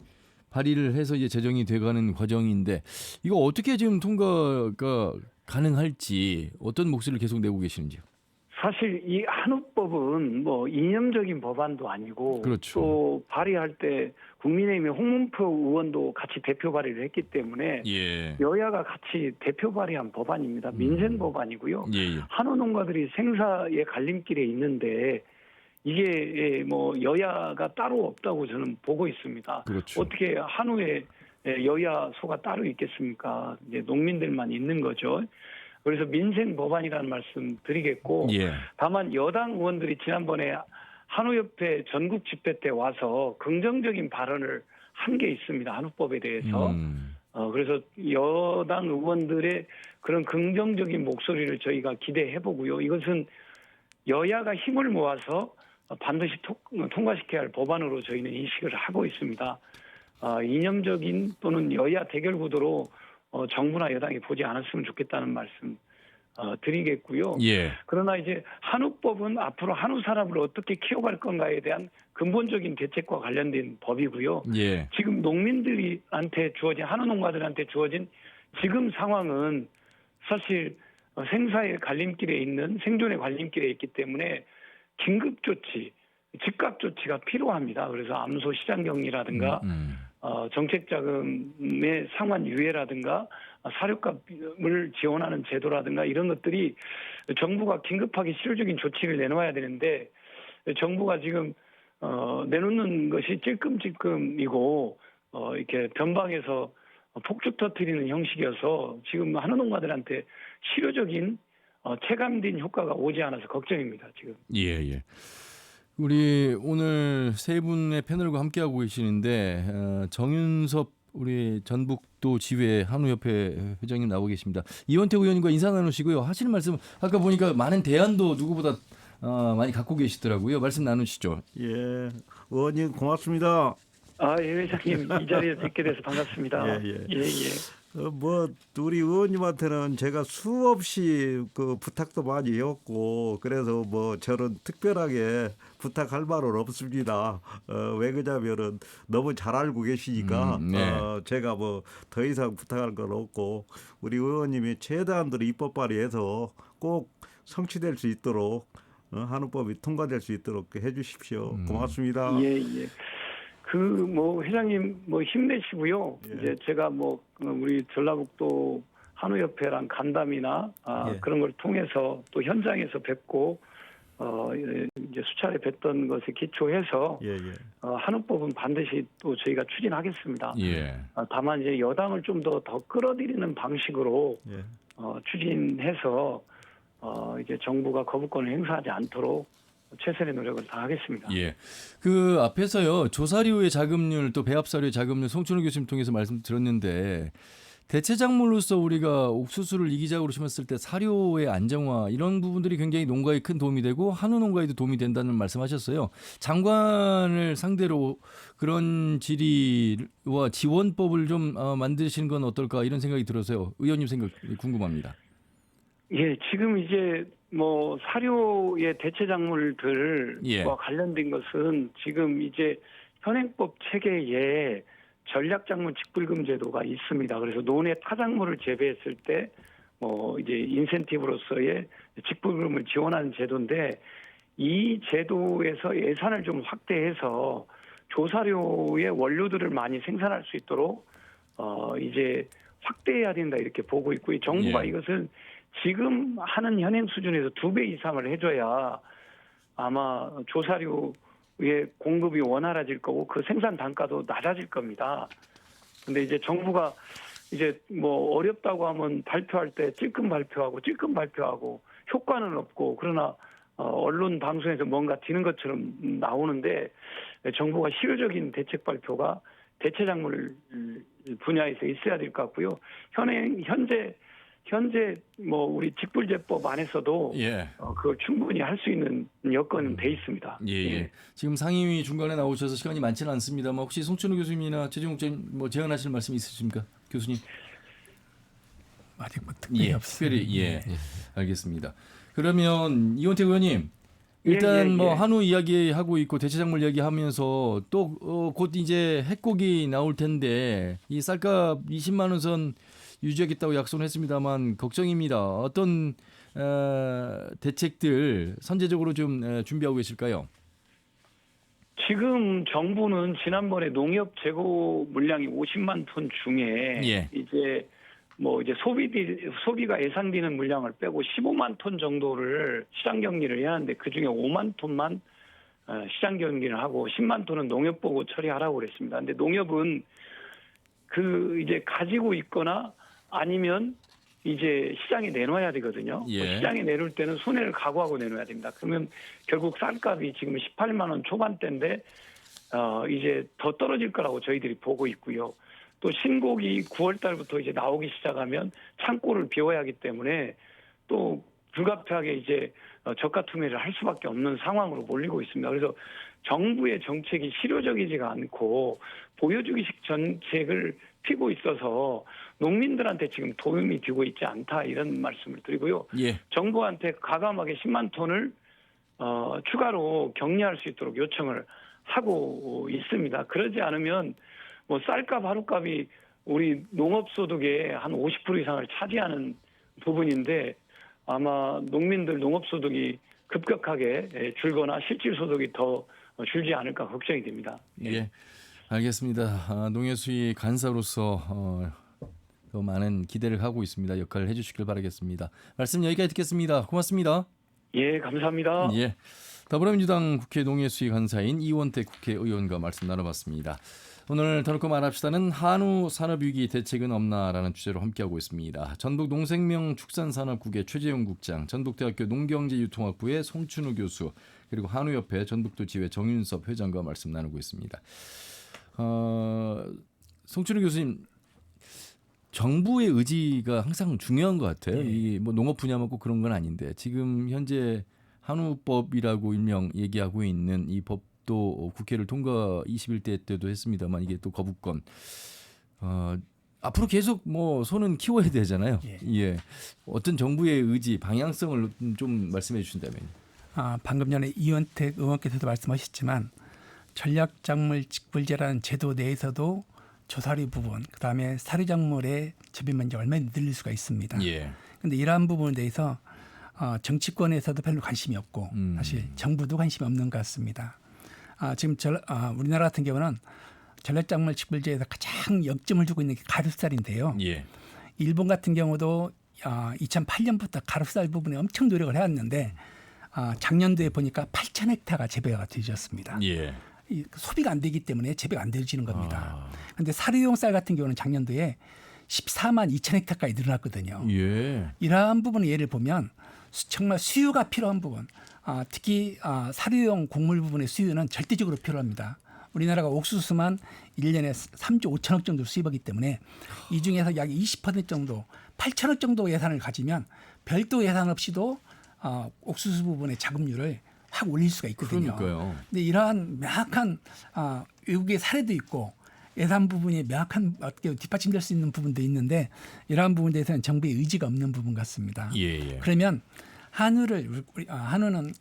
발의를 해서 이제 제정이 돼가는 과정인데 이거 어떻게 지금 통과가 가능할지 어떤 목소리를 계속 내고 계시는지요? 사실 이 한우법은 뭐 이념적인 법안도 아니고 또 발의할 때 국민의힘의 홍문표 의원도 같이 대표 발의를 했기 때문에 여야가 같이 대표 발의한 법안입니다. 민생 법안이고요. 한우 농가들이 생사의 갈림길에 있는데 이게 뭐 여야가 따로 없다고 저는 보고 있습니다. 어떻게 한우에 여야소가 따로 있겠습니까? 이제 농민들만 있는 거죠. 그래서 민생 법안이라는 말씀 드리겠고 다만 여당 의원들이 지난번에 한우협회 전국 집회 때 와서 긍정적인 발언을 한 게 있습니다. 한우법에 대해서. 그래서 여당 의원들의 그런 긍정적인 목소리를 저희가 기대해보고요. 이것은 여야가 힘을 모아서 반드시 통과시켜야 할 법안으로 저희는 인식을 하고 있습니다. 이념적인 또는 여야 대결 구도로 정부나 여당이 보지 않았으면 좋겠다는 말씀 드리겠고요. 예. 그러나 이제 한우법은 앞으로 한우 산업을 어떻게 키워갈 건가에 대한 근본적인 대책과 관련된 법이고요. 예. 지금 농민들한테 주어진 한우 농가들한테 주어진 지금 상황은 사실 생사의 갈림길에 있는 생존의 갈림길에 있기 때문에 긴급 조치, 즉각 조치가 필요합니다. 그래서 암소 시장 격리라든가 정책 자금의 상환 유예라든가 사료값을 지원하는 제도라든가 이런 것들이 정부가 긴급하게 실효적인 조치를 내놓아야 되는데 정부가 지금 내놓는 것이 찔끔찔끔이고 이렇게 변방에서 폭죽 터뜨리는 형식이어서 지금 한우 농가들한테 실효적인 체감된 효과가 오지 않아서 걱정입니다. 지금. 예. 우리 오늘 세 분의 패널과 함께하고 계시는데 정윤섭 우리 전북도 지회 한우협회 회장님 나오고 계십니다. 이원택 의원님과 인사 나누시고요. 하시는 말씀 아까 보니까 많은 대안도 누구보다 많이 갖고 계시더라고요. 말씀 나누시죠. 예, 의원님 고맙습니다. 예, 회장님 이 자리에 뵙게 돼서 반갑습니다. 예. 뭐 우리 의원님한테는 제가 수없이 그 부탁도 많이 해왔고 그래서 뭐 저는 특별하게 부탁할 말은 없습니다. 왜 그러냐면은 너무 잘 알고 계시니까 제가 뭐 더 이상 부탁할 건 없고 우리 의원님이 최대한으로 입법 발의해서 꼭 성취될 수 있도록 한우법이 통과될 수 있도록 해주십시오. 고맙습니다. 예. 회장님 힘내시고요. 이제 제가 우리 전라북도 한우협회랑 간담이나 그런 걸 통해서 또 현장에서 뵙고 이제 수차례 뵀던 것에 기초해서 한우법은 반드시 또 저희가 추진하겠습니다. 다만 이제 여당을 좀 더 끌어들이는 방식으로 추진해서 이제 정부가 거부권을 행사하지 않도록 최선의 노력을 다하겠습니다. 예. 그 앞에서요 조사료의 자급률 또 배합사료의 자급률 송춘호 교수님 통해서 말씀 드렸는데 대체 작물로서 우리가 옥수수를 이기작으로 심었을 때 사료의 안정화 이런 부분들이 굉장히 농가에 큰 도움이 되고 한우 농가에도 도움이 된다는 말씀하셨어요. 장관을 상대로 그런 질의와 지원법을 좀 만드시는 건 어떨까 이런 생각이 들어서요. 의원님 생각 궁금합니다. 예, 지금 이제 사료의 대체 작물들과 관련된 것은 지금 이제 현행법 체계에 전략작물 직불금 제도가 있습니다. 그래서 논의 타작물을 재배했을 때 이제 인센티브로서의 직불금을 지원하는 제도인데 이 제도에서 예산을 좀 확대해서 조사료의 원료들을 많이 생산할 수 있도록 이제 확대해야 된다 이렇게 보고 있고 정부가 이것을 지금 하는 현행 수준에서 2배 이상을 해줘야 아마 조사료의 공급이 원활해질 거고 그 생산 단가도 낮아질 겁니다. 근데 이제 정부가 이제 어렵다고 하면 발표할 때 찔끔 발표하고 효과는 없고 그러나 언론 방송에서 뭔가 뒤는 것처럼 나오는데 정부가 실효적인 대책 발표가 대체 작물 분야에서 있어야 될 것 같고요. 현재 우리 직불제법 안에서도 그걸 충분히 할 수 있는 여건은 돼 있습니다. 예. 지금 상임위 중간에 나오셔서 시간이 많지는 않습니다만 혹시 송춘호 교수님이나 최종욱 교수님 제안하실 말씀 있으십니까, 교수님? 아직 특별히 없습니다. 특별히 알겠습니다. 그러면 이원택 의원님 일단 한우 이야기하고 있고 대체작물 이야기하면서 또 곧 이제 핵고기 나올 텐데 이 쌀값 20만 원 선 유지하겠다고 약속을 했습니다만 걱정입니다. 어떤 대책들 선제적으로 좀 준비하고 계실까요? 지금 정부는 지난번에 농협 재고 물량이 50만 톤 중에 이제 소비가 예상되는 물량을 빼고 15만 톤 정도를 시장 격리를 해야 하는데 그 중에 5만 톤만 시장 격리를 하고 10만 톤은 농협 보고 처리하라고 그랬습니다. 근데 농협은 이제 가지고 있거나 아니면 이제 시장에 내놔야 되거든요. 시장에 내놓을 때는 손해를 각오하고 내놔야 됩니다. 그러면 결국 쌀값이 지금 18만 원 초반대인데 이제 더 떨어질 거라고 저희들이 보고 있고요. 또 신고기 9월 달부터 이제 나오기 시작하면 창고를 비워야 하기 때문에 또 불가피하게 이제 저가 투매를 할 수밖에 없는 상황으로 몰리고 있습니다. 그래서 정부의 정책이 실효적이지가 않고 보여주기식 정책을 피고 있어서 농민들한테 지금 도움이 되고 있지 않다 이런 말씀을 드리고요. 예. 정부한테 과감하게 10만 톤을 추가로 격리할 수 있도록 요청을 하고 있습니다. 그러지 않으면 뭐 쌀값 하루값이 우리 농업소득의 한 50% 이상을 차지하는 부분인데 아마 농민들 농업소득이 급격하게 줄거나 실질소득이 더 줄지 않을까 걱정이 됩니다. 예, 알겠습니다. 농해수위 간사로서 더 많은 기대를 하고 있습니다. 역할을 해주시길 바라겠습니다. 말씀 여기까지 듣겠습니다. 고맙습니다. 예, 감사합니다. 예, 더불어민주당 국회 농해수위 간사인 이원택 국회의원과 말씀 나눠봤습니다. 오늘 더놓고 말합시다는 한우 산업위기 대책은 없나라는 주제로 함께하고 있습니다. 전북 농생명축산산업국의 최재용 국장, 전북대학교 농경제유통학부의 송춘우 교수, 그리고 한우협회 전북도지회 정윤섭 회장과 말씀 나누고 있습니다. 송춘우 교수님, 정부의 의지가 항상 중요한 것 같아요. 이 뭐 농업 분야만 꼭 그런 건 아닌데 지금 현재 한우법이라고 일명 얘기하고 있는 이 법도 국회를 통과 21대 때도 했습니다만 이게 또 거부권. 앞으로 계속 뭐 손은 키워야 되잖아요. 예. 어떤 정부의 의지, 방향성을 좀 말씀해 주신다면. 방금 전에 이원택 의원께서도 말씀하셨지만 전략작물 직불제라는 제도 내에서도 조사료 부분, 그다음에 사료작물의 재배면적 얼마나 늘릴 수가 있습니다. 그런데 이러한 부분에 대해서 정치권에서도 별로 관심이 없고 사실 정부도 관심이 없는 것 같습니다. 지금 우리나라 같은 경우는 전략작물 직불제에서 가장 역점을 두고 있는 게 가루쌀인데요. 일본 같은 경우도 2008년부터 가루쌀 부분에 엄청 노력을 해왔는데 작년도에 보니까 8,000헥타가 재배가 되어졌습니다. 소비가 안 되기 때문에 재배가 안 되어지는 겁니다. 그런데 사료용 쌀 같은 경우는 작년도에 14만 2,000헥타까지 늘어났거든요. 이러한 부분의 예를 보면 정말 수요가 필요한 부분, 특히 사료용 곡물 부분의 수요는 절대적으로 필요합니다. 우리나라가 옥수수만 1년에 3조 5천억 정도 수입하기 때문에 이 중에서 약 20% 정도 8천억 정도 예산을 가지면 별도 예산 없이도 옥수수 부분의 자급률을 확 올릴 수가 있거든요. 그러니까요. 근데 이러한 명확한 외국의 사례도 있고 예산 부분이 명확한 어떻게 뒷받침될 수 있는 부분도 있는데 이러한 부분에 대해서는 정부의 의지가 없는 부분 같습니다. 그러면 한우는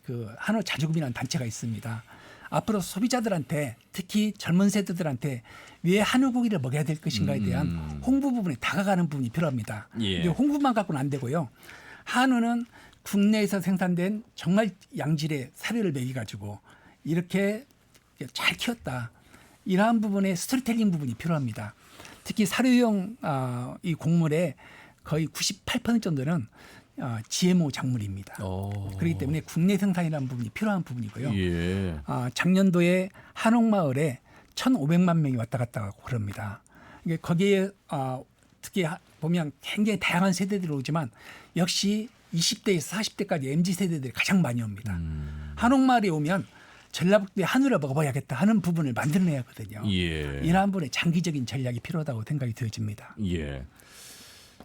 그 한우 자주급이라는 단체가 있습니다. 앞으로 소비자들한테 특히 젊은 세대들한테 왜 한우 고기를 먹여야 될 것인가에 대한 홍보 부분에 다가가는 부분이 필요합니다. 근데 홍보만 갖고는 안 되고요. 한우는 국내에서 생산된 정말 양질의 사료를 먹여가지고 이렇게 잘 키웠다. 이러한 부분에 스토리텔링 부분이 필요합니다. 특히 사료용 이 곡물의 거의 98% 정도는 GMO 작물입니다. 그렇기 때문에 국내 생산이라는 부분이 필요한 부분이고요. 작년도에 한옥마을에 1,500만 명이 왔다 갔다 하고 그럽니다. 거기에 특히 보면 굉장히 다양한 세대들이 오지만 역시 20대에서 40대까지 MZ세대들이 가장 많이 옵니다. 한옥마을에 오면 전라북도에 한우를 먹어봐야겠다 하는 부분을 만들어내야 하거든요. 이러한 부분에 장기적인 전략이 필요하다고 생각이 되어집니다.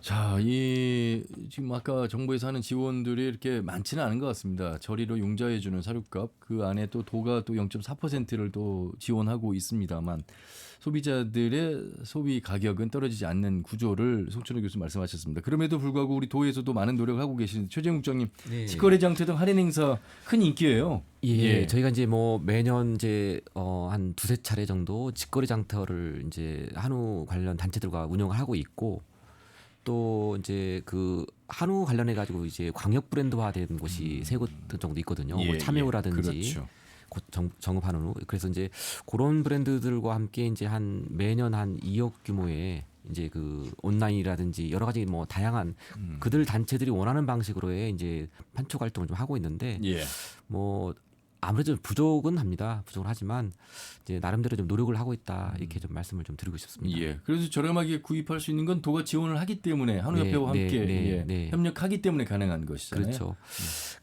자, 지금 아까 정부에서 하는 지원들이 이렇게 많지는 않은 것 같습니다. 저리로 융자해주는 사료값, 그 안에 또 도가 또 0.4%를 또 지원하고 있습니다만 소비자들의 소비 가격은 떨어지지 않는 구조를 송춘우 교수 말씀하셨습니다. 그럼에도 불구하고 우리 도에서도 많은 노력을 하고 계신 최재용 국장님, 직거래 장터 등 할인 행사 큰 인기예요. 저희가 이제 뭐 매년 이제 한 두세 차례 정도 직거래 장터를 이제 한우 관련 단체들과 운영을 하고 있고. 또 이제 그 한우 관련해 가지고 이제 광역 브랜드화된 곳이 세 곳 정도 있거든요. 뭐 참여라든지 정읍 한우. 그래서 이제 그런 브랜드들과 함께 이제 매년 한 2억 규모의 이제 그 온라인이라든지 여러 가지 뭐 다양한 그들 단체들이 원하는 방식으로의 이제 판촉 활동을 좀 하고 있는데 뭐 아무래도 부족은 합니다. 부족을 하지만 이제 나름대로 좀 노력을 하고 있다 이렇게 좀 말씀을 좀 드리고 싶습니다. 그래서 저렴하게 구입할 수 있는 건 도가 지원을 하기 때문에 한우협회와 함께 협력하기 때문에 가능한 것이잖아요. 그렇죠.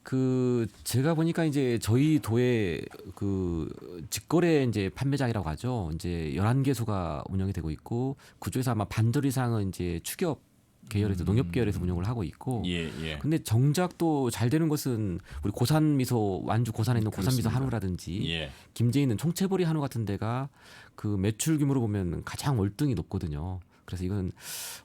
그 제가 보니까 이제 저희 도에 그 직거래 이제 판매장이라고 하죠. 이제 11개소가 운영이 되고 있고 그중에서 아마 반절 이상은 이제 추격 계열에서 농협 계열에서 운영을 하고 있고. 예. 근데 정작 또 잘 되는 것은 우리 고산미소 완주 고산에 있는 고산미소 그렇습니다. 한우라든지 예. 김제에 있는 총채보리 한우 같은 데가 그 매출 규모로 보면 가장 월등히 높거든요. 그래서 이건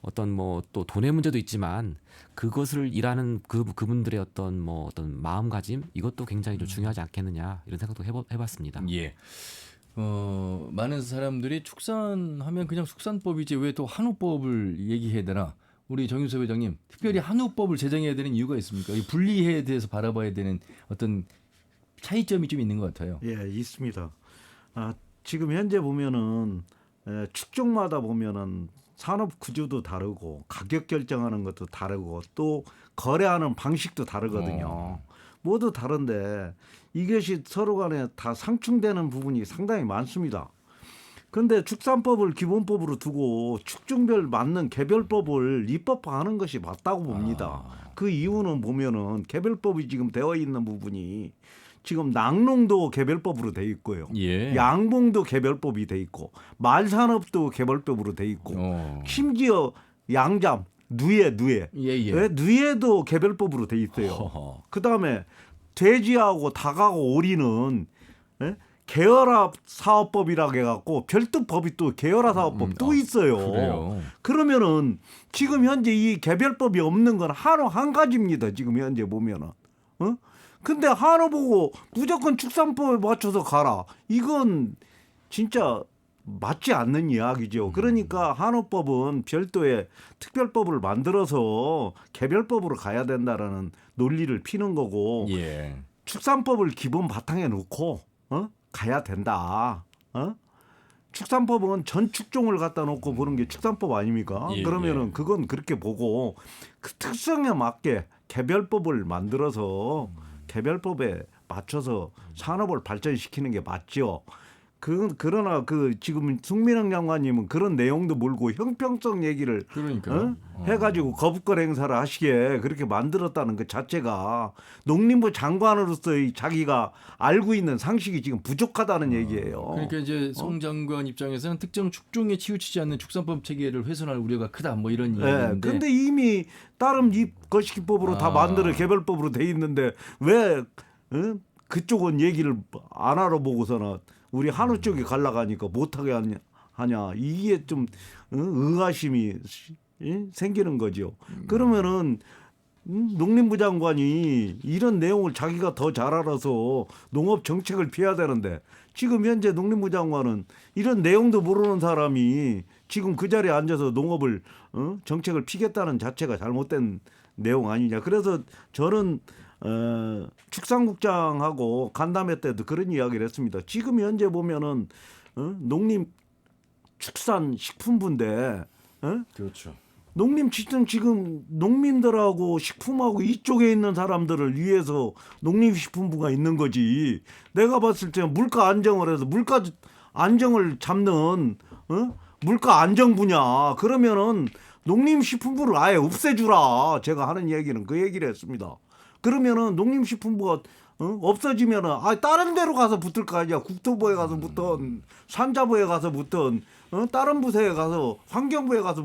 어떤 뭐 또 돈의 문제도 있지만 그것을 일하는 그분들의 어떤 뭐 어떤 마음가짐 이것도 굉장히 좀 중요하지 않겠느냐 이런 생각도 해봤습니다. 예. 많은 사람들이 축산하면 그냥 축산법이지 왜 또 한우법을 얘기해야 되나? 우리 정윤석 회장님, 특별히 한우법을 제정해야 되는 이유가 있습니까? 이 분리에 대해서 바라봐야 되는 어떤 차이점이 좀 있는 것 같아요. 예, 있습니다. 지금 현재 보면은 축종마다 보면은 산업 구조도 다르고 가격 결정하는 것도 다르고 또 거래하는 방식도 다르거든요. 모두 다른데 이것이 서로 간에 다 상충되는 부분이 상당히 많습니다. 근데 축산법을 기본법으로 두고 축종별 맞는 개별법을 입법화하는 것이 맞다고 봅니다. 그 이유는 보면은 개별법이 지금 되어 있는 부분이 지금 낙농도 개별법으로 돼 있고요. 예. 양봉도 개별법이 돼 있고 말산업도 개별법으로 돼 있고 심지어 양잠, 누에 예. 누에도 개별법으로 돼 있어요. 그다음에 돼지하고 닭하고 오리는 계열화 사업법이라고 해갖고 별도 법이 또 계열화 사업법 또 있어요. 그래요. 그러면은 지금 현재 이 개별법이 없는 건 한우 한 가지입니다. 지금 현재 보면은. 근데 한우 보고 무조건 축산법에 맞춰서 가라. 이건 진짜 맞지 않는 이야기죠. 그러니까 한우법은 별도의 특별법을 만들어서 개별법으로 가야 된다라는 논리를 피는 거고 예. 축산법을 기본 바탕에 놓고 가야 된다. 축산법은 전 축종을 갖다 놓고 보는 게 축산법 아닙니까? 예, 그러면은 그건 그렇게 보고 그 특성에 맞게 개별법을 만들어서 개별법에 맞춰서 산업을 발전시키는 게 맞죠. 그러나 지금 송민영 장관님은 그런 내용도 몰고 형평성 얘기를 해가지고 거부권 행사를 하시게 그렇게 만들었다는 것 자체가 농림부 장관으로서의 자기가 알고 있는 상식이 지금 부족하다는 얘기예요. 그러니까 이제 송 장관 입장에서는 특정 축종에 치우치지 않는 축산법 체계를 훼손할 우려가 크다 뭐 이런 이야기인데. 근데 이미 다른 입거시기법으로 다 만들어 개별법으로 돼 있는데 왜 그쪽은 얘기를 안 알아보고서는 우리 한우 쪽에 갈라가니까 못하게 하냐 이게 좀 의아심이 생기는 거죠. 그러면은 농림부 장관이 이런 내용을 자기가 더 잘 알아서 농업 정책을 피해야 되는데 지금 현재 농림부 장관은 이런 내용도 모르는 사람이 지금 그 자리에 앉아서 농업을 정책을 피겠다는 자체가 잘못된 내용 아니냐. 그래서 저는 축산국장하고 간담회 때도 그런 이야기를 했습니다. 지금 현재 보면은 농림축산식품부인데 그렇죠. 농림축산 지금 농민들하고 식품하고 이쪽에 있는 사람들을 위해서 농림식품부가 있는 거지. 내가 봤을 때 물가 안정을 해서 물가 안정을 잡는 물가 안정 분야 그러면은 농림식품부를 아예 없애주라. 제가 하는 얘기는 그 얘기를 했습니다. 그러면은 농림식품부가 없어지면은 다른 데로 가서 붙을 거 아니야. 국토부에 가서 붙든 산자부에 가서 붙든 다른 부서에 가서 환경부에 가서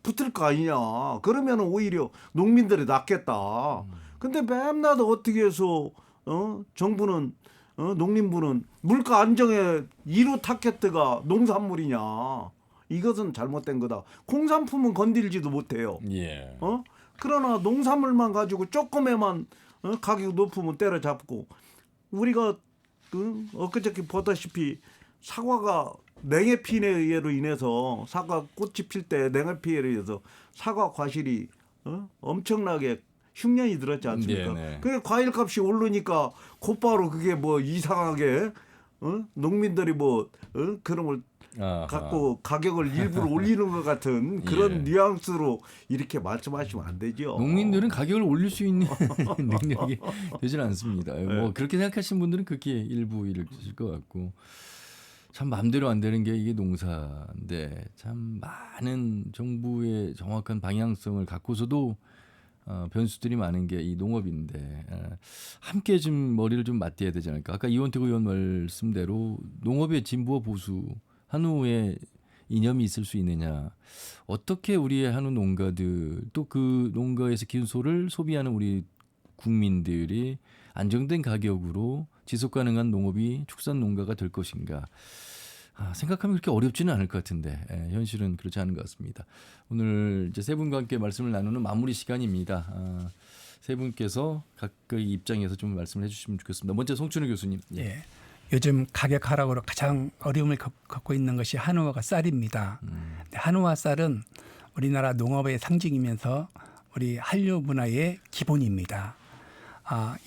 붙을 거 아니냐. 그러면은 오히려 농민들이 낫겠다. 근데 맨날 어떻게 해서 정부는 농림부는 물가 안정의 1호 타켓트가 농산물이냐. 이것은 잘못된 거다. 공산품은 건들지도 못해요. 예. 그러나 농산물만 가지고 조금에만 가격 높으면 때려잡고 우리가 엊그저께 보다시피 사과가 냉해 피해로 인해서 사과 꽃이 필 때 냉해 피해로 인해서 사과 과실이 엄청나게 흉년이 들었지 않습니까? 그게 과일값이 오르니까 곧바로 그게 뭐 이상하게 농민들이 그런 걸 갖고 가격을 일부러 올리는 것 같은 그런 뉘앙스로 이렇게 말씀하시면 안 되죠. 농민들은 가격을 올릴 수 있는 능력이 되지는 않습니다. 뭐 그렇게 생각하시는 분들은 그렇게 일부 있을 것 같고 참 마음대로 안 되는 게 이게 농사인데 참 많은 정부의 정확한 방향성을 갖고서도 변수들이 많은 게 이 농업인데 함께 좀 머리를 좀 맞대야 되지 않을까. 아까 이원택 의원 말씀대로 농업의 진보와 보수 한우의 이념이 있을 수 있느냐. 어떻게 우리의 한우 농가들 또 그 농가에서 기운 소를 소비하는 우리 국민들이 안정된 가격으로 지속 가능한 농업이 축산 농가가 될 것인가. 생각하면 그렇게 어렵지는 않을 것 같은데 현실은 그렇지 않은 것 같습니다. 오늘 이제 세 분과 함께 말씀을 나누는 마무리 시간입니다. 세 분께서 각각의 입장에서 좀 말씀을 해주시면 좋겠습니다. 먼저 송춘우 교수님. 예. 요즘 가격 하락으로 가장 어려움을 겪고 있는 것이 한우와 쌀입니다. 한우와 쌀은 우리나라 농업의 상징이면서 우리 한류 문화의 기본입니다.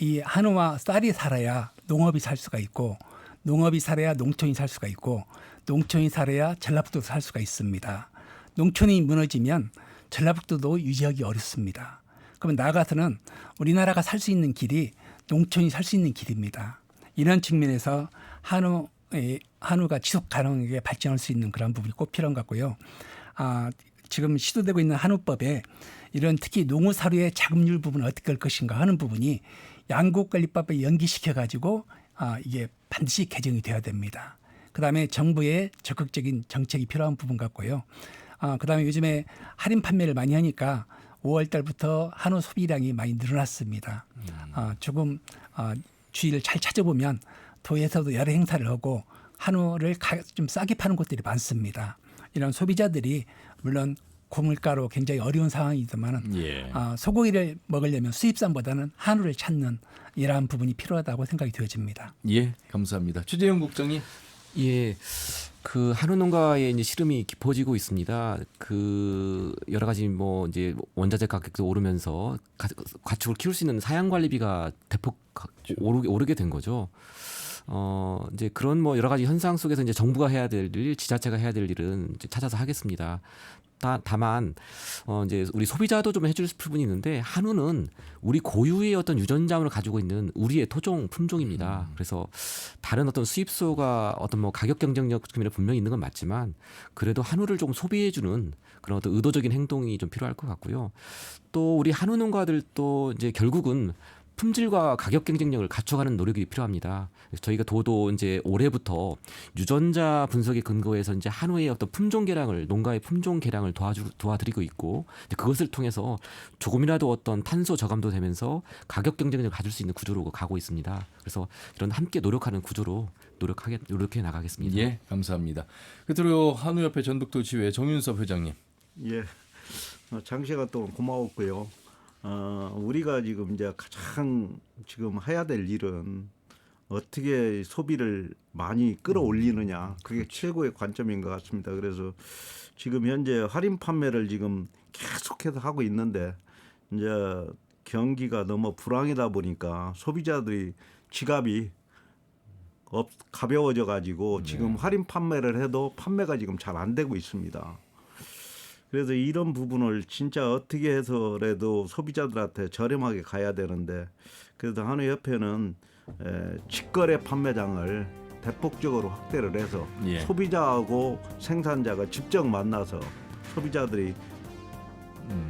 이 한우와 쌀이 살아야 농업이 살 수가 있고 농업이 살아야 농촌이 살 수가 있고 농촌이 살아야 전라북도도 살 수가 있습니다. 농촌이 무너지면 전라북도도 유지하기 어렵습니다. 그러면 나아가서는 우리나라가 살 수 있는 길이 농촌이 살 수 있는 길입니다. 이런 측면에서 한우가 지속 가능하게 발전할 수 있는 그런 부분이 꼭 필요한 것 같고요. 지금 시도되고 있는 한우법에 이런 특히 농어사료의 자급률 부분을 어떻게 할 것인가 하는 부분이 양국관리법에 연기시켜가지고 이게 반드시 개정이 돼야 됩니다. 그다음에 정부의 적극적인 정책이 필요한 부분 같고요. 그다음에 요즘에 할인 판매를 많이 하니까 5월 달부터 한우 소비량이 많이 늘어났습니다. 조금 주의를 잘 찾아보면 도에서도 여러 행사를 하고 한우를 좀 싸게 파는 곳들이 많습니다. 이런 소비자들이 물론 고물가로 굉장히 어려운 상황이지만 소고기를 먹으려면 수입산보다는 한우를 찾는 이러한 부분이 필요하다고 생각이 되어집니다. 예, 감사합니다. 최재형 국장님. 예, 그 한우 농가의 이제 시름이 깊어지고 있습니다. 그 여러 가지 뭐 이제 원자재 가격도 오르면서 가축을 키울 수 있는 사양 관리비가 대폭 오르게 된 거죠. 이제 그런 뭐 여러 가지 현상 속에서 이제 정부가 해야 될 일, 지자체가 해야 될 일은 이제 찾아서 하겠습니다. 다만 이제 우리 소비자도 좀 해줄 부분이 있는데 한우는 우리 고유의 어떤 유전자를 가지고 있는 우리의 토종 품종입니다. 그래서 다른 어떤 수입소가 어떤 뭐 가격 경쟁력 측면에 분명히 있는 건 맞지만 그래도 한우를 조금 소비해주는 그런 어떤 의도적인 행동이 좀 필요할 것 같고요. 또 우리 한우 농가들도 이제 결국은 품질과 가격 경쟁력을 갖춰가는 노력이 필요합니다. 저희가 도도 이제 올해부터 유전자 분석에 근거해서 이제 한우의 어떤 품종 개량을 농가의 품종 개량을 도와드리고 있고 그것을 통해서 조금이라도 어떤 탄소 저감도 되면서 가격 경쟁력을 가질 수 있는 구조로 가고 있습니다. 그래서 이런 함께 노력하는 구조로 노력해 나가겠습니다. 예, 감사합니다. 끝으로 한우협회 전북도 지회 정윤섭 회장님. 예, 장시간 동안 고마웠고요. 우리가 지금 이제 가장 지금 해야 될 일은 어떻게 소비를 많이 끌어올리느냐, 그게 최고의 관점인 것 같습니다. 그래서 지금 현재 할인 판매를 지금 계속해서 하고 있는데 이제 경기가 너무 불황이다 보니까 소비자들이 지갑이 가벼워져 가지고 지금 할인 판매를 해도 판매가 지금 잘 안 되고 있습니다. 그래서 이런 부분을 진짜 어떻게 해서라도 소비자들한테 저렴하게 가야 되는데 그래서 한우협회는 직거래 판매장을 대폭적으로 확대를 해서 소비자하고 생산자가 직접 만나서 소비자들이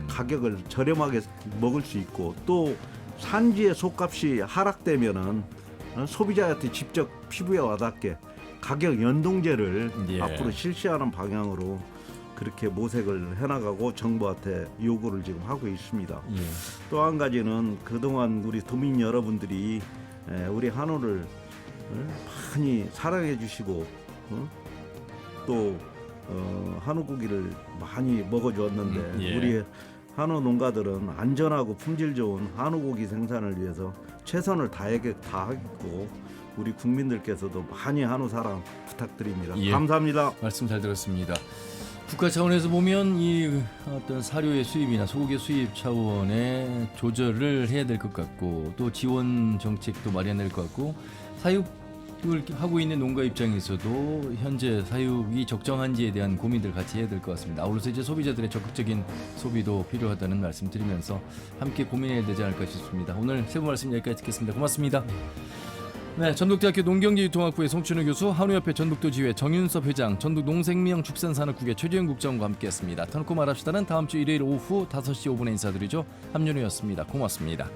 가격을 저렴하게 먹을 수 있고 또 산지의 속값이 하락되면은 소비자한테 직접 피부에 와닿게 가격 연동제를 앞으로 실시하는 방향으로 그렇게 모색을 해나가고 정부한테 요구를 지금 하고 있습니다. 또 한 가지는 그동안 우리 도민 여러분들이 우리 한우를 많이 사랑해 주시고 또 한우 고기를 많이 먹어주었는데 우리 한우 농가들은 안전하고 품질 좋은 한우 고기 생산을 위해서 최선을 다하겠고 우리 국민들께서도 많이 한우 사랑 부탁드립니다. 감사합니다. 말씀 잘 들었습니다. 국가 차원에서 보면 이 어떤 사료의 수입이나 소고기 수입 차원의 조절을 해야 될 것 같고 또 지원 정책도 마련될 것 같고 사육을 하고 있는 농가 입장에서도 현재 사육이 적정한지에 대한 고민들 같이 해야 될 것 같습니다. 아울러서 이제 소비자들의 적극적인 소비도 필요하다는 말씀 드리면서 함께 고민해야 되지 않을까 싶습니다. 오늘 세 분 말씀 여기까지 듣겠습니다. 고맙습니다. 네, 전북대학교 농경기술통합부의 송춘우 교수, 한우협회 전북도 지회 정윤섭 회장, 전북농생명축산산업국의 최재형 국장과 함께했습니다. 터놓고 말합시다는 다음 주 일요일 오후 5시 5분에 인사드리죠. 함윤우였습니다. 고맙습니다.